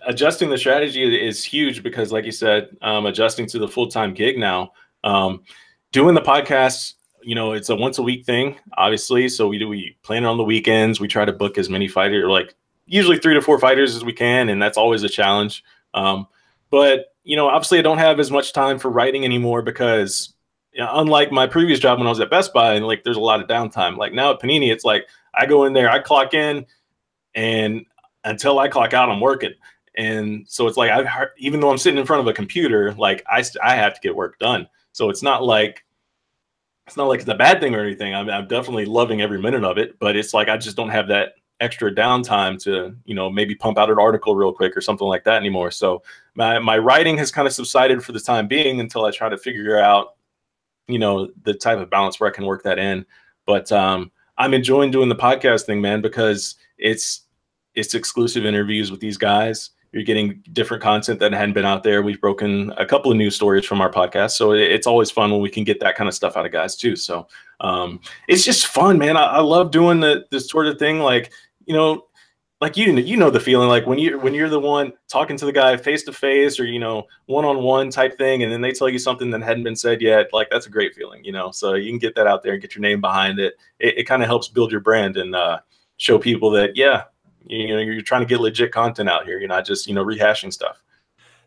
adjusting the strategy is huge, because like you said, adjusting to the full-time gig now, doing the podcast, it's a once a week thing, obviously. So we plan it on the weekends. We try to book as many fighters, usually 3 to 4 fighters as we can. And that's always a challenge. But, obviously I don't have as much time for writing anymore, because unlike my previous job when I was at Best Buy, and there's a lot of downtime. Like now at Panini, it's like I go in there, I clock in, and until I clock out, I'm working. And so it's like, even though I'm sitting in front of a computer, I have to get work done. So it's not like it's a bad thing or anything. I'm definitely loving every minute of it, but it's like, I just don't have that extra downtime to, maybe pump out an article real quick or something like that anymore. So my writing has kind of subsided for the time being, until I try to figure out, the type of balance where I can work that in. But I'm enjoying doing the podcast thing, man, because it's exclusive interviews with these guys. You're getting different content that hadn't been out there. We've broken a couple of news stories from our podcast. So it's always fun when we can get that kind of stuff out of guys too. So it's just fun, man. I love doing this sort of thing. like you know the feeling, like when you're the one talking to the guy face to face, or one-on-one type thing, and then they tell you something that hadn't been said yet. Like, that's a great feeling, so you can get that out there and get your name behind it. It kind of helps build your brand and show people that, yeah, you're trying to get legit content out here. You're not just rehashing stuff.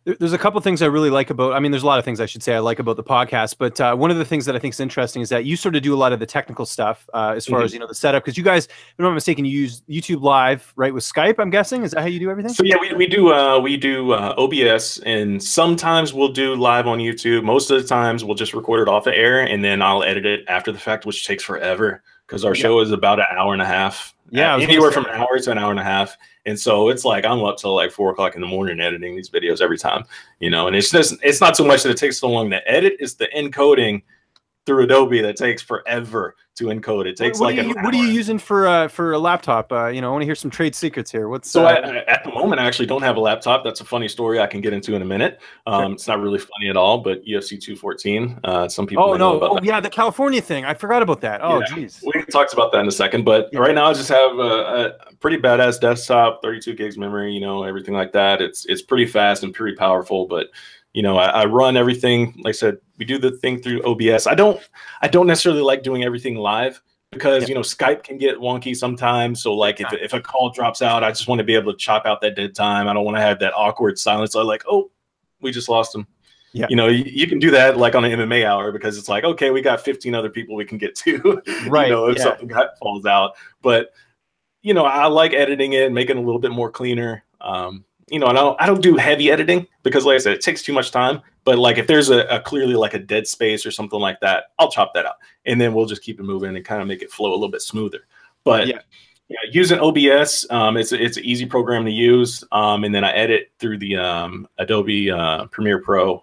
There's a couple things I really like about, I mean, there's a lot of things I should say I like about the podcast, but one of the things that I think is interesting is that you sort of do a lot of the technical stuff as far as, the setup, because you guys, if I'm not mistaken, you use YouTube Live, right, with Skype, I'm guessing? Is that how you do everything? So yeah, we do OBS, and sometimes we'll do live on YouTube. Most of the times we'll just record it off the air, and then I'll edit it after the fact, which takes forever because our show is about an hour and a half. Yeah, anywhere from an hour to an hour and a half. And so it's like I'm up till like 4 o'clock in the morning editing these videos every time, and it's not so much that it takes so long to edit, it's the encoding through Adobe that takes forever to encode. It takes what are you using for a laptop? I want to hear some trade secrets here. What's at the moment I actually don't have a laptop. That's a funny story I can get into in a minute. Sure. It's not really funny at all, but UFC 214. Some people know about that. Yeah, the California thing. I forgot about that. Oh, geez. We can talk about that in a second. But right now I just have a pretty badass desktop, 32 gigs memory, everything like that. It's pretty fast and pretty powerful, but I run everything. Like I said, we do the thing through OBS. I don't necessarily like doing everything live because, Skype can get wonky sometimes. So like if a call drops out, I just want to be able to chop out that dead time. I don't want to have that awkward silence. I'm like, oh, we just lost him. Yeah. You can do that like on an MMA hour because it's like, okay, we got 15 other people we can get to, right? If something falls out. But, I like editing it, making it a little bit more cleaner. I don't do heavy editing because, like I said, it takes too much time. But like if there's a clearly like a dead space or something like that, I'll chop that out, and then we'll just keep it moving and kind of make it flow a little bit smoother. But using OBS, it's an easy program to use, and then I edit through the Adobe Premiere Pro.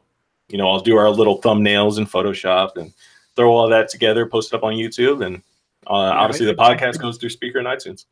I'll do our little thumbnails in Photoshop and throw all of that together, post it up on YouTube, and obviously the podcast goes through Speaker and iTunes.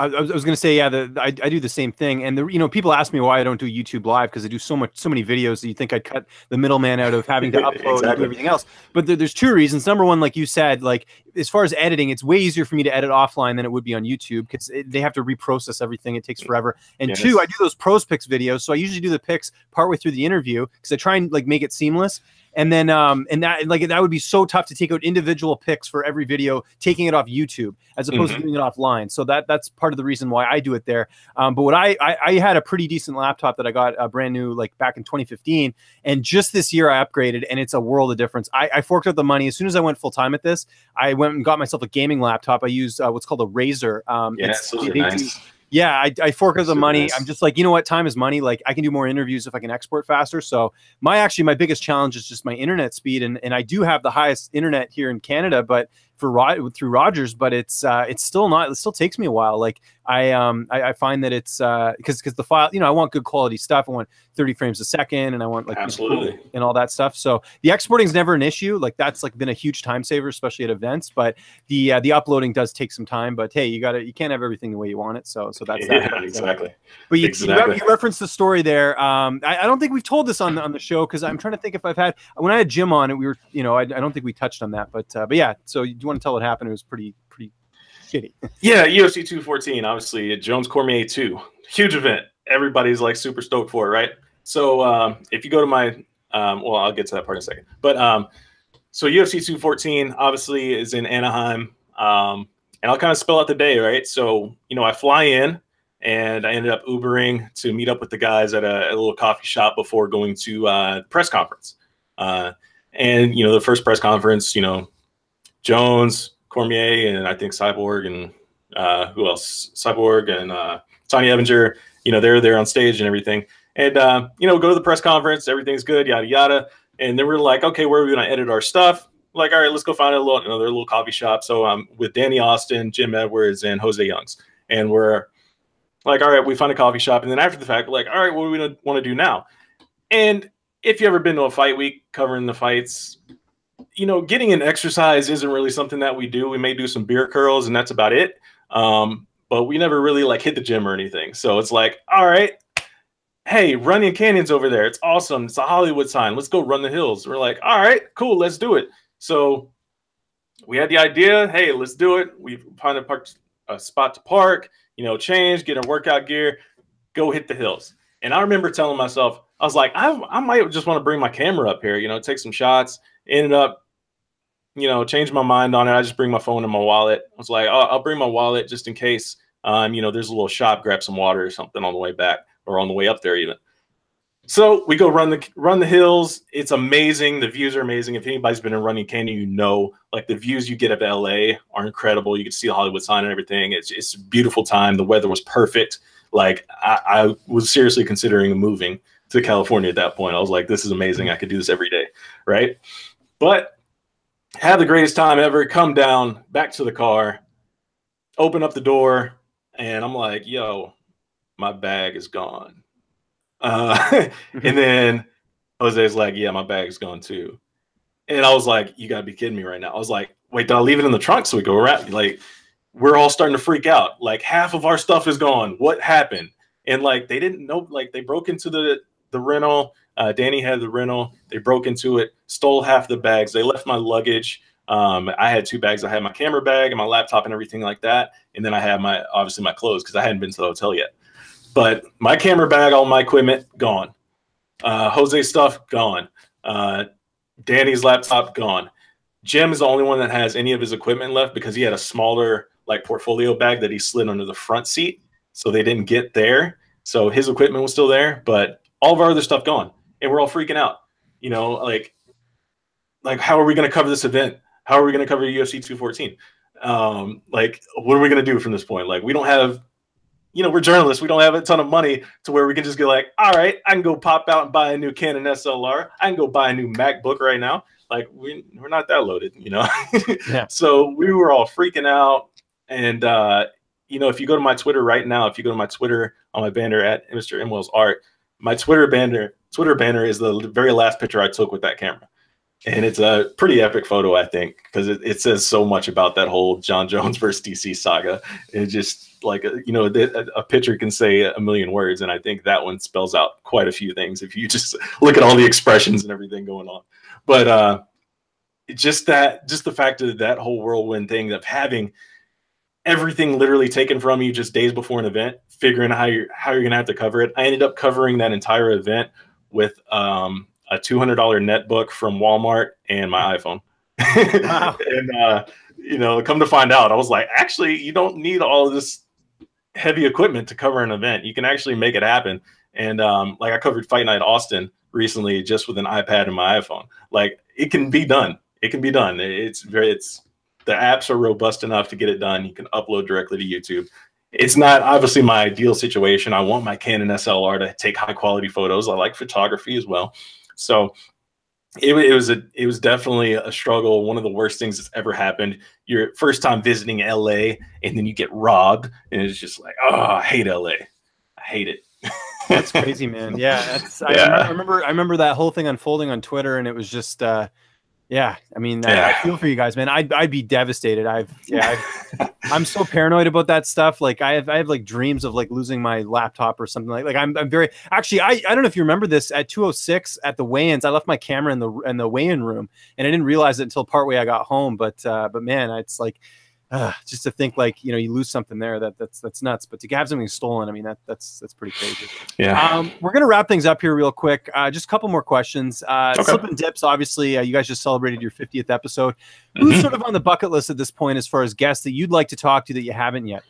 I was going to say, I do the same thing. And people ask me why I don't do YouTube Live because I do so many videos that you think I'd cut the middleman out of having to upload and do everything else. But there's two reasons. Number one, like you said, like as far as editing, it's way easier for me to edit offline than it would be on YouTube because they have to reprocess everything. It takes forever. And two, I do those pros picks videos. So I usually do the picks partway through the interview because I try and like make it seamless. And then that would be so tough to take out individual pics for every video, taking it off YouTube as opposed to doing it offline. So that's part of the reason why I do it there. But what I had a pretty decent laptop that I got brand new like back in 2015, and just this year I upgraded, and it's a world of difference. I forked out the money as soon as I went full time at this. I went and got myself a gaming laptop. I use what's called a Razer. Those are nice. Yeah, I fork out the money. Nice. I'm just like, what? Time is money. Like I can do more interviews if I can export faster. So my biggest challenge is just my internet speed. And I do have the highest internet here in Canada, but through Rogers, but it's still not, it still takes me a while. Like I find that it's because the file, I want good quality stuff. I want 30 frames a second, and I want like absolutely and all that stuff. So the exporting is never an issue. Like that's like been a huge time saver, especially at events. But the uploading does take some time. But hey, you can't have everything the way you want it. So that's that. Exactly. But you referenced the story there. I don't think we've told this on the show because I'm trying to think if I've had when I had Jim on it. We were I don't think we touched on that. But yeah. So do you want to tell what happened? It was pretty shitty. Yeah, UFC 214, obviously Jones Cormier 2, huge event. Everybody's like super stoked for it, right? So if you go to my, well, I'll get to that part in a second. But so UFC 214 obviously is in Anaheim, and I'll kind of spell out the day, right? So I fly in, and I ended up Ubering to meet up with the guys at a little coffee shop before going to the press conference. And the first press conference, Jones, Cormier, and I think Cyborg, and who else? Cyborg and Tony Evinger. They're there on stage and everything. And go to the press conference. Everything's good, yada yada. And then we're like, okay, where are we gonna edit our stuff? Like, all right, let's go find a little another little coffee shop. So I'm with Danny Austin, Jim Edwards, and Jose Youngs. And we're like, all right, we find a coffee shop. And then after the fact, we're like, all right, what do we want to do now? And if you've ever been to a fight week covering the fights, getting an exercise isn't really something that we do. We may do some beer curls, and that's about it. But we never really like hit the gym or anything. So it's like, all right, hey, Runyon Canyon's over there. It's awesome. It's a Hollywood sign. Let's go run the hills. We're like, all right, cool, let's do it. So we had the idea, hey, let's do it. We find a spot to park, you know, change, get our workout gear, go hit the hills. And I remember telling myself, I was like, I might just want to bring my camera up here, you know, take some shots. Ended up, you know, changed my mind on it. I just bring my phone and my wallet. I was like, I'll bring my wallet just in case, you know, there's a little shop, grab some water or something on the way back or on the way up there even. So we go run the hills. It's amazing. The views are amazing. If anybody's been in Running Canyon, you know, like the views you get of LA are incredible. You can see the Hollywood sign and everything. It's a beautiful time. The weather was perfect. Like I was seriously considering moving to California at that point. I was like, this is amazing. I could do this every day. Right. But had the greatest time ever. Come down back to the car, open up the door. And I'm like, yo, my bag is gone. And then Jose's like, yeah, my bag's gone too. And I was like, you gotta be kidding me right now. I was like, wait, did I leave it in the trunk so we go around? Like, we're all starting to freak out. Like, half of our stuff is gone. What happened? And like, they didn't know, like they broke into the rental. Danny had the rental. They broke into it, stole half the bags. They left my luggage. I had 2 bags. I had my camera bag and my laptop and everything like that. And then I had obviously my clothes because I hadn't been to the hotel yet. But my camera bag, all my equipment, gone. Jose's stuff, gone. Danny's laptop, gone. Jim is the only one that has any of his equipment left because he had a smaller like portfolio bag that he slid under the front seat. So they didn't get there. So his equipment was still there, but all of our other stuff gone. And we're all freaking out. You know, like how are we going to cover this event? How are we going to cover UFC 214? Like, what are we going to do from this point? Like, we don't have, you know, we're journalists. We don't have a ton of money to where we can just get like, all right, I can go pop out and buy a new Canon SLR. I can go buy a new MacBook right now. Like, we're not that loaded, you know? Yeah. So we were all freaking out. And, you know, if you go to my Twitter right now, if you go to my Twitter on my banner at Mr. M. Wells Art, my Twitter banner is the very last picture I took with that camera. And it's a pretty epic photo, I think, because it says so much about that whole John Jones versus DC saga. It just like, you know, a picture can say a million words. And I think that one spells out quite a few things if you just look at all the expressions and everything going on. But just the fact of that whole whirlwind thing of having everything literally taken from you just days before an event, figuring out how you're going to have to cover it. I ended up covering that entire event with a $200 netbook from Walmart and my iPhone. Wow. And, you know, come to find out, I was like, actually, you don't need all of this heavy equipment to cover an event. You can actually make it happen. And like I covered Fight Night Austin recently just with an iPad and my iPhone. Like, it can be done. It can be done. The apps are robust enough to get it done. You can upload directly to YouTube. It's not obviously my ideal situation. I want my Canon SLR to take high quality photos. I like photography as well. So it was definitely a struggle. One of the worst things that's ever happened. Your first time visiting LA and then you get robbed and it's just like, oh, I hate LA. I hate it. That's crazy, man. Yeah. I remember that whole thing unfolding on Twitter and it was just, yeah, I mean, I feel for you guys, man. I'd be devastated. I'm so paranoid about that stuff. Like I have like dreams of like losing my laptop or something like I'm very actually, I don't know if you remember this at 206 at the weigh-ins, I left my camera in the weigh-in room and I didn't realize it until partway I got home. But man, it's like, just to think like, you know, you lose something there that's nuts, but to have something stolen, I mean, that's pretty crazy. Yeah. We're going to wrap things up here real quick. Just a couple more questions. Okay. Slip and Dips, obviously, you guys just celebrated your 50th episode. Who's sort of on the bucket list at this point as far as guests that you'd like to talk to that you haven't yet?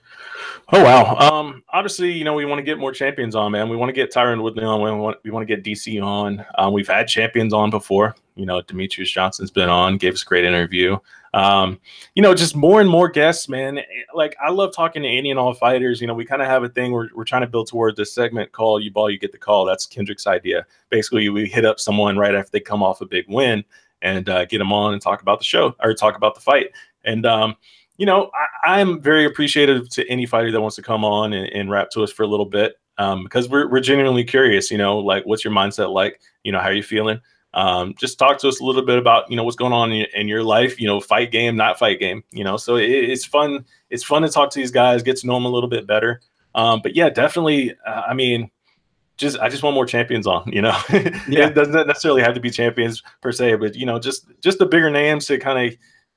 Oh, wow. Obviously, you know, we want to get more champions on, man. We want to get Tyron Woodley on. We want to get DC on. We've had champions on before. You know, Demetrius Johnson's been on, gave us a great interview. You know, just more and more guests, man. Like, I love talking to any and all fighters. You know, we kind of have a thing we're trying to build toward this segment called You Ball, You Get the Call. That's Kendrick's idea. Basically, we hit up someone right after they come off a big win and get them on and talk about the show or talk about the fight. And, you know, I'm very appreciative to any fighter that wants to come on and rap to us for a little bit because we're genuinely curious, you know, like, what's your mindset like? You know, how are you feeling? Just talk to us a little bit about, you know, what's going on in your life, you know, fight game, not fight game, you know, so it's fun. It's fun to talk to these guys, get to know them a little bit better. But yeah, definitely. I mean, I just want more champions on, you know. Yeah. It doesn't necessarily have to be champions per se, but, you know, just the bigger names to kind of,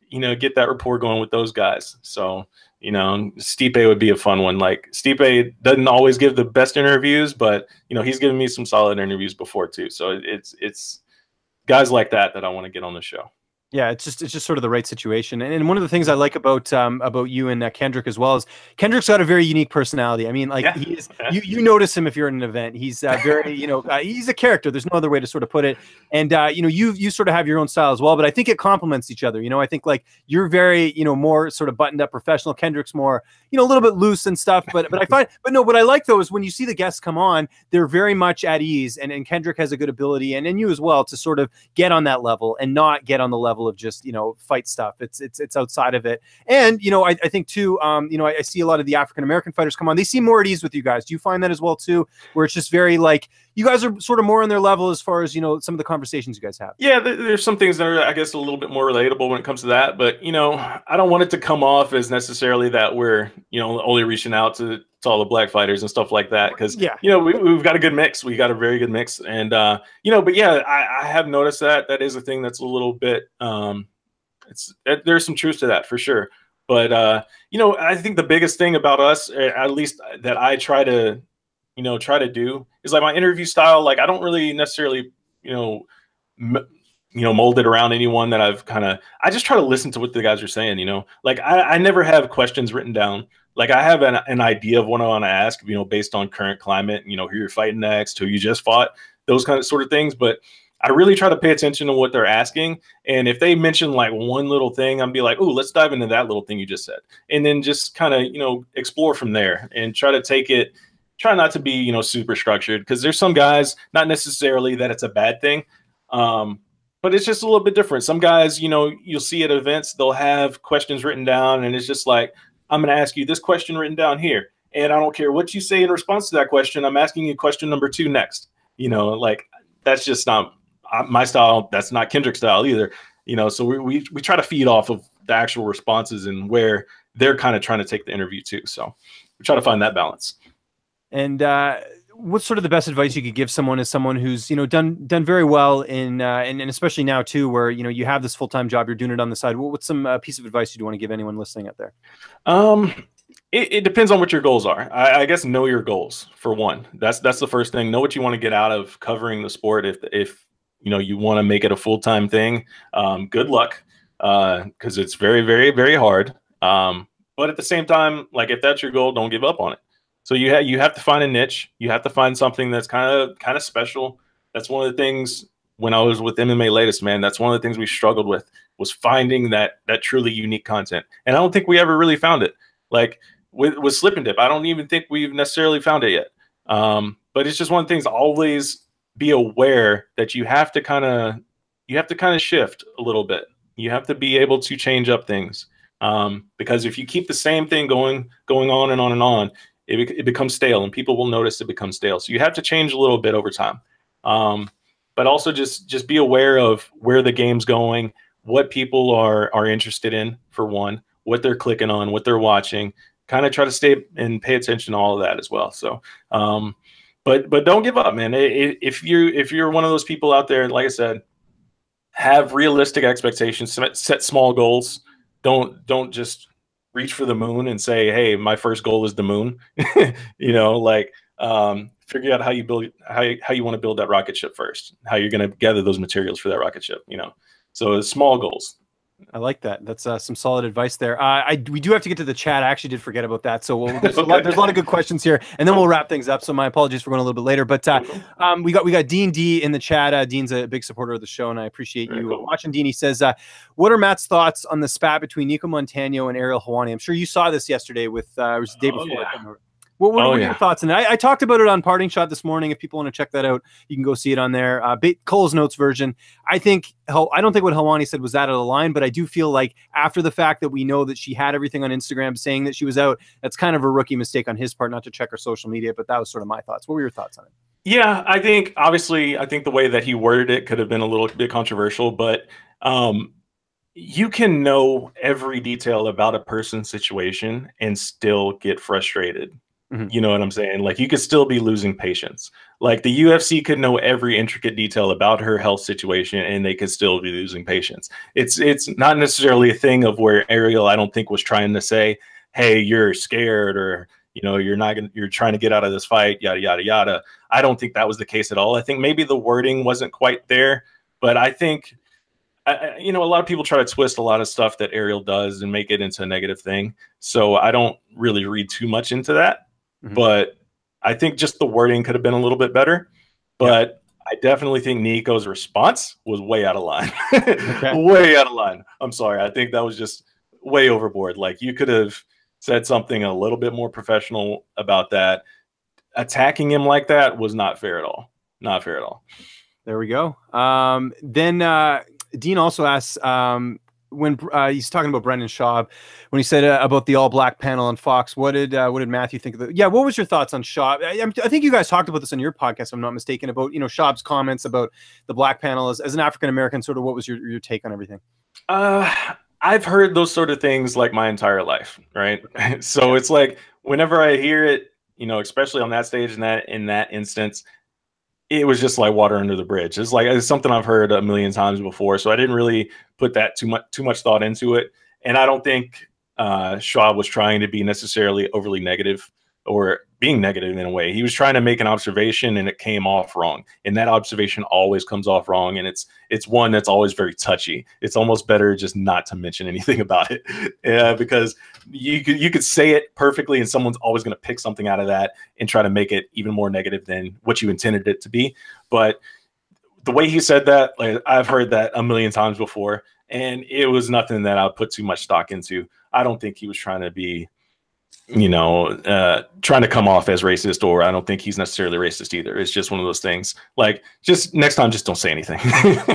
you know, get that rapport going with those guys. So You know, Stipe would be a fun one. Like Stipe doesn't always give the best interviews, but you know, he's given me some solid interviews before too. So it's guys like that I want to get on the show. Yeah, it's just sort of the right situation. And one of the things I like about you and Kendrick as well is Kendrick's got a very unique personality. I mean, like he is, you notice him if you're at an event. He's very, you know, he's a character. There's no other way to sort of put it. And you know, you sort of have your own style as well, but I think it complements each other. You know, I think like you're very, you know, more sort of buttoned up professional. Kendrick's more, you know, a little bit loose and stuff. But I find, but no, what I like though is when you see the guests come on, they're very much at ease, and Kendrick has a good ability, and you as well, to sort of get on that level and not get on the level of just, you know, fight stuff. It's outside of it. And, you know, I think too, you know, I see a lot of the African-American fighters come on. They seem more at ease with you guys. Do you find that as well too, where it's just very like, you guys are sort of more on their level as far as, you know, some of the conversations you guys have? Yeah, there's some things that are, I guess, a little bit more relatable when it comes to that. But, you know, I don't want it to come off as necessarily that we're, you know, only reaching out to all the black fighters and stuff like that. Because, you know, we've got a good mix. We got a very good mix. And, you know, but yeah, I have noticed that is a thing that's a little bit, there's some truth to that for sure. But, you know, I think the biggest thing about us, at least that I try to do, is like my interview style. Like I don't really necessarily, you know, mold it around anyone that I just try to listen to what the guys are saying, you know, like I never have questions written down. Like I have an idea of what I want to ask, you know, based on current climate, you know, who you're fighting next, who you just fought, those kind of sort of things. But I really try to pay attention to what they're asking. And if they mention like one little thing, I'll be like, oh, let's dive into that little thing you just said. And then just kind of, you know, explore from there and try to take it. Try not to be, you know, super structured, because there's some guys, not necessarily that it's a bad thing, but it's just a little bit different. Some guys, you know, you'll see at events, they'll have questions written down, and it's just like, I'm going to ask you this question written down here, and I don't care what you say in response to that question. I'm asking you question number 2 next. You know, like that's just not my style. That's not Kendrick's style either. You know, so we try to feed off of the actual responses and where they're kind of trying to take the interview too. So we try to find that balance. And what's sort of the best advice you could give someone as someone who's, you know, done very well in and especially now too, where, you know, you have this full-time job, you're doing it on the side. What's some piece of advice you'd want to give anyone listening out there? It depends on what your goals are. I guess know your goals for one. That's the first thing. Know what you want to get out of covering the sport. If you know you want to make it a full-time thing, good luck, because it's very, very, very hard. But at the same time, like if that's your goal, don't give up on it. So you have to find a niche. You have to find something that's kind of special. That's one of the things when I was with MMA Latest, man. That's one of the things we struggled with, was finding that truly unique content. And I don't think we ever really found it. Like with Slip and Dip, I don't even think we've necessarily found it yet. But it's just one of the things. Always be aware that you have to kind of shift a little bit. You have to be able to change up things, because if you keep the same thing going on and on and on, it becomes stale, and people will notice it becomes stale. So you have to change a little bit over time. But also just be aware of where the game's going, what people are interested in, for one, what they're clicking on, what they're watching. Kind of try to stay and pay attention to all of that as well. So, but don't give up, man. If you're one of those people out there, like I said, have realistic expectations, set small goals. Don't just reach for the moon and say, hey, my first goal is the moon. You know, like figure out how you want to build that rocket ship first, how you're going to gather those materials for that rocket ship, you know. So small goals. I like that. That's some solid advice there. We do have to get to the chat. I actually did forget about that. So there's a lot of good questions here, and then we'll wrap things up. So my apologies for going a little bit later. But we got Dean D in the chat. Dean's a big supporter of the show, and I appreciate you watching. Dean, he says, "What are Matt's thoughts on the spat between Yuka Montano and Ariel Helwani?" I'm sure you saw this yesterday with it was the day before. Yeah. What are your thoughts on that? I talked about it on Parting Shot this morning. If people want to check that out, you can go see it on there. Cole's Notes version. I don't think what Helwani said was out of the line, but I do feel like after the fact that we know that she had everything on Instagram saying that she was out, that's kind of a rookie mistake on his part not to check her social media. But that was sort of my thoughts. What were your thoughts on it? Yeah, I think the way that he worded it could have been a little bit controversial, but you can know every detail about a person's situation and still get frustrated. Mm-hmm. You know what I'm saying? Like, you could still be losing patience. Like, the UFC could know every intricate detail about her health situation and they could still be losing patience. It's not necessarily a thing of where Ariel, I don't think, was trying to say, hey, you're scared, or you're trying to get out of this fight, yada yada yada. I don't think that was the case at all. I think maybe the wording wasn't quite there, but I think a lot of people try to twist a lot of stuff that Ariel does and make it into a negative thing. So I don't really read too much into that, but I think just the wording could have been a little bit better. But I definitely think Nico's response was way out of line. Way out of line. I'm sorry. I think that was just way overboard. Like, you could have said something a little bit more professional about that. Attacking him like that was not fair at all. Not fair at all. There we go. Then Dean also asks, when he's talking about Brendan Schaub, when he said about the all-black panel on Fox, what did Matthew think of it? Yeah, what was your thoughts on Schaub? I think you guys talked about this on your podcast, if I'm not mistaken, about Schaub's comments about the black panel as an African-American. Sort of, what was your take on everything? I've heard those sort of things like my entire life, right? So it's like, whenever I hear it, especially on that stage in that instance, it was just like water under the bridge. It's something I've heard a million times before, so I didn't really put that too much thought into it. And I don't think Schaub was trying to be necessarily overly negative or being negative in a way. He was trying to make an observation, and it came off wrong. And that observation always comes off wrong, and it's one that's always very touchy. It's almost better just not to mention anything about it, because you could say it perfectly, and someone's always going to pick something out of that and try to make it even more negative than what you intended it to be. But the way he said that, like, I've heard that a million times before, and it was nothing that I would put too much stock into. I don't think he was trying to be trying to come off as racist, or I don't think he's necessarily racist either. It's just one of those things. Like, just next time, just don't say anything.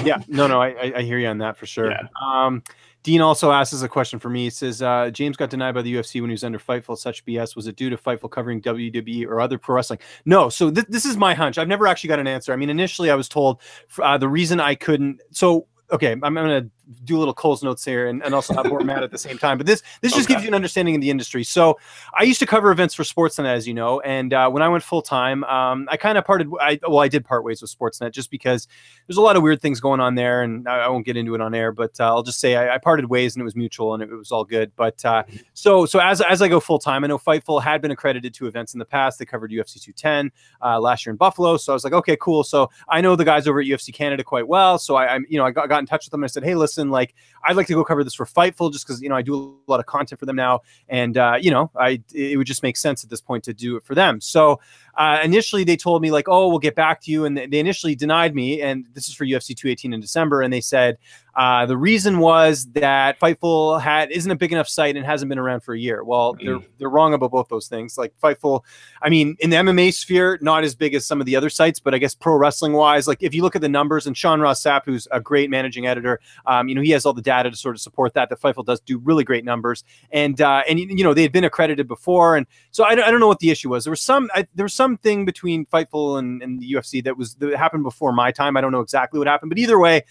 Yeah, no, I hear you on that for sure. Yeah. Dean also asks a question for me. He says, James got denied by the UFC when he was under Fightful. Such BS. Was it due to Fightful covering WWE or other pro wrestling? No. So this is my hunch. I've never actually got an answer. I mean, initially I was told the reason I couldn't. So, okay, I'm going to do a little Cole's notes here and also have more Matt at the same time. But this just gives you an understanding of the industry. So I used to cover events for Sportsnet, as you know. And when I went full time, I kind of I did part ways with Sportsnet just because there's a lot of weird things going on there. And I won't get into it on air, but I'll just say I parted ways, and it was mutual, and it was all good. But so as I go full time, I know Fightful had been accredited to events in the past. They covered UFC 210 last year in Buffalo. So I was like, okay, cool. So I know the guys over at UFC Canada quite well. So I got in touch with them, and I said, hey, listen, like, I'd like to go cover this for Fightful just because I do a lot of content for them now, and it would just make sense at this point to do it for them. So initially they told me, like, oh, we'll get back to you, and they initially denied me, and this is for UFC 218 in December, and they said the reason was that Fightful isn't a big enough site and hasn't been around for a year. Well, they're wrong about both those things. Like, Fightful, I mean, in the MMA sphere, not as big as some of the other sites, but I guess pro wrestling wise, like, if you look at the numbers, and Sean Ross Sapp, who's a great managing editor, he has all the data to sort of support that Fightful does do really great numbers, and they had been accredited before, and so I don't know what the issue was. There was something between Fightful and the UFC that happened before my time. I don't know exactly what happened, but either way,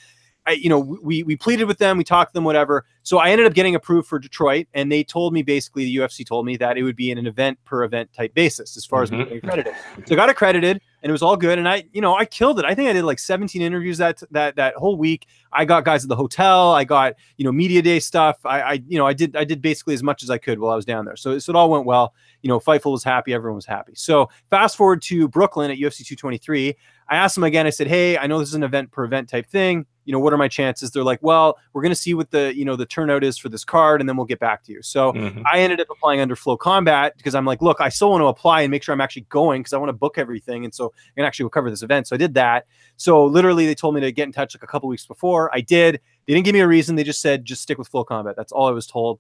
we pleaded with them, we talked to them, whatever. So I ended up getting approved for Detroit, and they told me, basically, the UFC told me that it would be in an event per event type basis as far as me getting accredited. So I got accredited, and it was all good, and I killed it. I think I did like 17 interviews that whole week. I got guys at the hotel, I got media day stuff. I did basically as much as I could while I was down there. So it all went well. Fightful was happy, everyone was happy. So fast forward to Brooklyn at UFC 223. I asked them again. I said, hey, I know this is an event per event type thing. What are my chances? They're like, well, we're going to see what the turnout is for this card, and then we'll get back to you. So I ended up applying under Flow Combat because I'm like, look, I still want to apply and make sure I'm actually going because I want to book everything. And so I can actually go cover this event. So I did that. So literally they told me to get in touch like a couple weeks before. I did. They didn't give me a reason. They just said, just stick with Flow Combat. That's all I was told.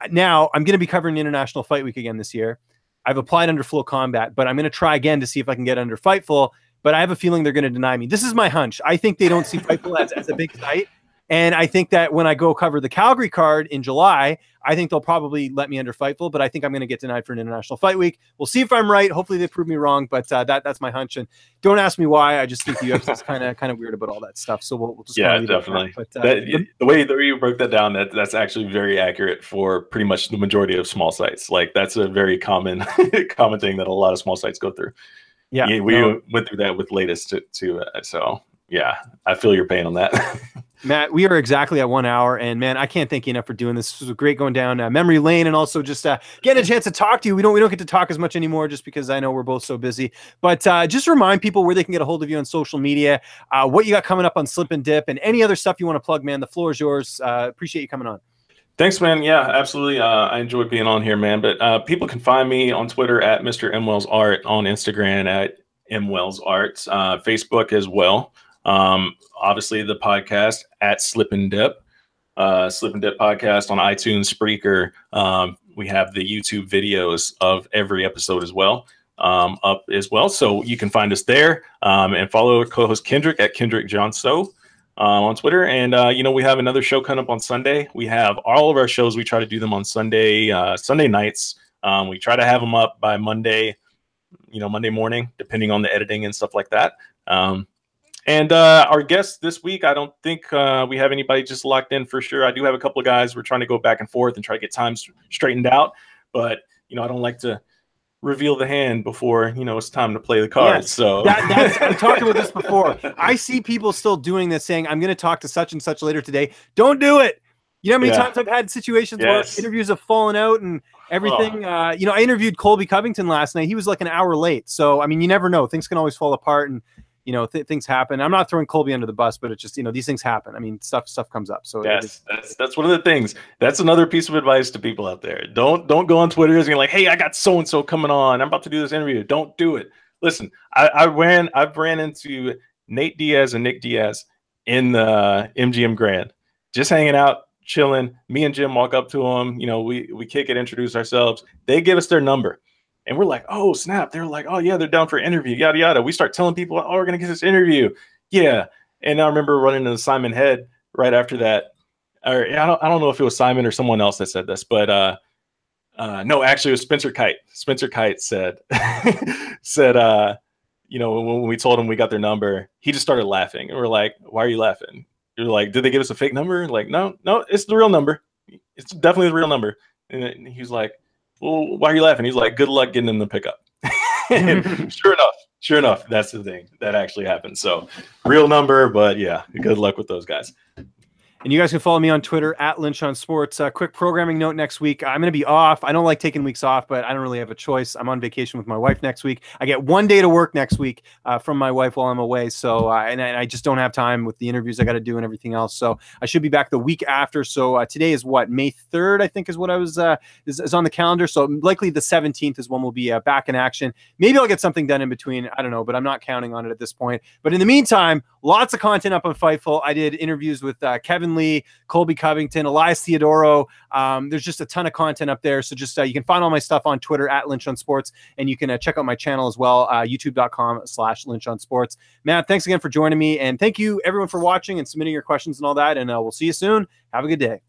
Now I'm going to be covering the International Fight Week again this year. I've applied under Flow Combat, but I'm going to try again to see if I can get under Fightful. But I have a feeling they're going to deny me. This is my hunch. I think they don't see Fightful as a big site. And I think that when I go cover the Calgary card in July, I think they'll probably let me under Fightful, but I think I'm going to get denied for an International Fight Week. We'll see if I'm right. Hopefully they prove me wrong, but that's my hunch. And don't ask me why. I just think the UFC is kind of weird about all that stuff. So we'll just definitely. But the way you broke that down, that's actually very accurate for pretty much the majority of small sites. Like, that's a very common thing that a lot of small sites go through. Yeah, we went through that with Latest too. So yeah, I feel your pain on that. Matt, we are exactly at 1 hour, and man, I can't thank you enough for doing this. This was great going down memory lane, and also just getting a chance to talk to you. We don't get to talk as much anymore, just because I know we're both so busy. But just remind people where they can get a hold of you on social media, what you got coming up on Slip and Dip, and any other stuff you want to plug. Man, the floor is yours. Appreciate you coming on. Thanks, man. Yeah, absolutely. I enjoyed being on here, man. But people can find me on Twitter at Mr. M Wells Art, on Instagram at M Wells Art, Facebook as well. Obviously the podcast at Slip and Dip podcast on iTunes, Spreaker. We have the YouTube videos of every episode as well, up as well. So you can find us there, and follow co-host Kendrick at Kendrick Johnso on Twitter. And, we have another show coming up on Sunday. We have all of our shows. We try to do them on Sunday nights. We try to have them up by Monday morning, depending on the editing and stuff like that. And our guests this week, I don't think we have anybody just locked in for sure. I do have a couple of guys. We're trying to go back and forth and try to get times straightened out. But, I don't like to reveal the hand before, it's time to play the cards. Yes, so I've talked about this before. I see people still doing this, saying, I'm going to talk to such and such later today. Don't do it. You know how many times I've had situations where interviews have fallen out and everything. I interviewed Colby Covington last night. He was like an hour late. So, I mean, you never know. Things can always fall apart, and things happen. I'm not throwing Colby under the bus, but it's just, these things happen. I mean, stuff comes up. So yes, that's one of the things. That's another piece of advice to people out there. Don't go on Twitter and you're like, hey, I got so-and-so coming on. I'm about to do this interview. Don't do it. Listen, I've ran into Nate Diaz and Nick Diaz in the MGM Grand, just hanging out, chilling. Me and Jim walk up to them. We kick it, introduce ourselves. They give us their number. And we're like, oh, snap. They're like, oh, yeah, they're down for an interview, yada, yada. We start telling people, oh, we're going to get this interview. Yeah. And I remember running into Simon Head right after that. Or I don't know if it was Simon or someone else that said this, but no, actually it was Spencer Kite. Spencer Kite said, when we told him we got their number, he just started laughing. And we're like, why are you laughing? You're like, did they give us a fake number? Like, no, it's the real number. It's definitely the real number. And he was like, well, why are you laughing? He's like, good luck getting in the pickup. And sure enough, that's the thing that actually happened. So real number, but yeah, good luck with those guys. And you guys can follow me on Twitter at Lynch on Sports. Quick programming note next week. I'm going to be off. I don't like taking weeks off, but I don't really have a choice. I'm on vacation with my wife next week. I get 1 day to work next week from my wife while I'm away. So, and I just don't have time with the interviews I got to do and everything else. So I should be back the week after. So today is what, May 3rd, I think is what I was, is on the calendar. So likely the 17th is when we'll be back in action. Maybe I'll get something done in between. I don't know, but I'm not counting on it at this point. But in the meantime, lots of content up on Fightful. I did interviews with Kevin Lee, Colby Covington, Elias Theodoro. There's just a ton of content up there. So just you can find all my stuff on Twitter at Lynch on Sports, and you can check out my channel as well, youtube.com/Lynch on Sports. Matt, thanks again for joining me, and thank you everyone for watching and submitting your questions and all that. And we'll see you soon. Have a good day.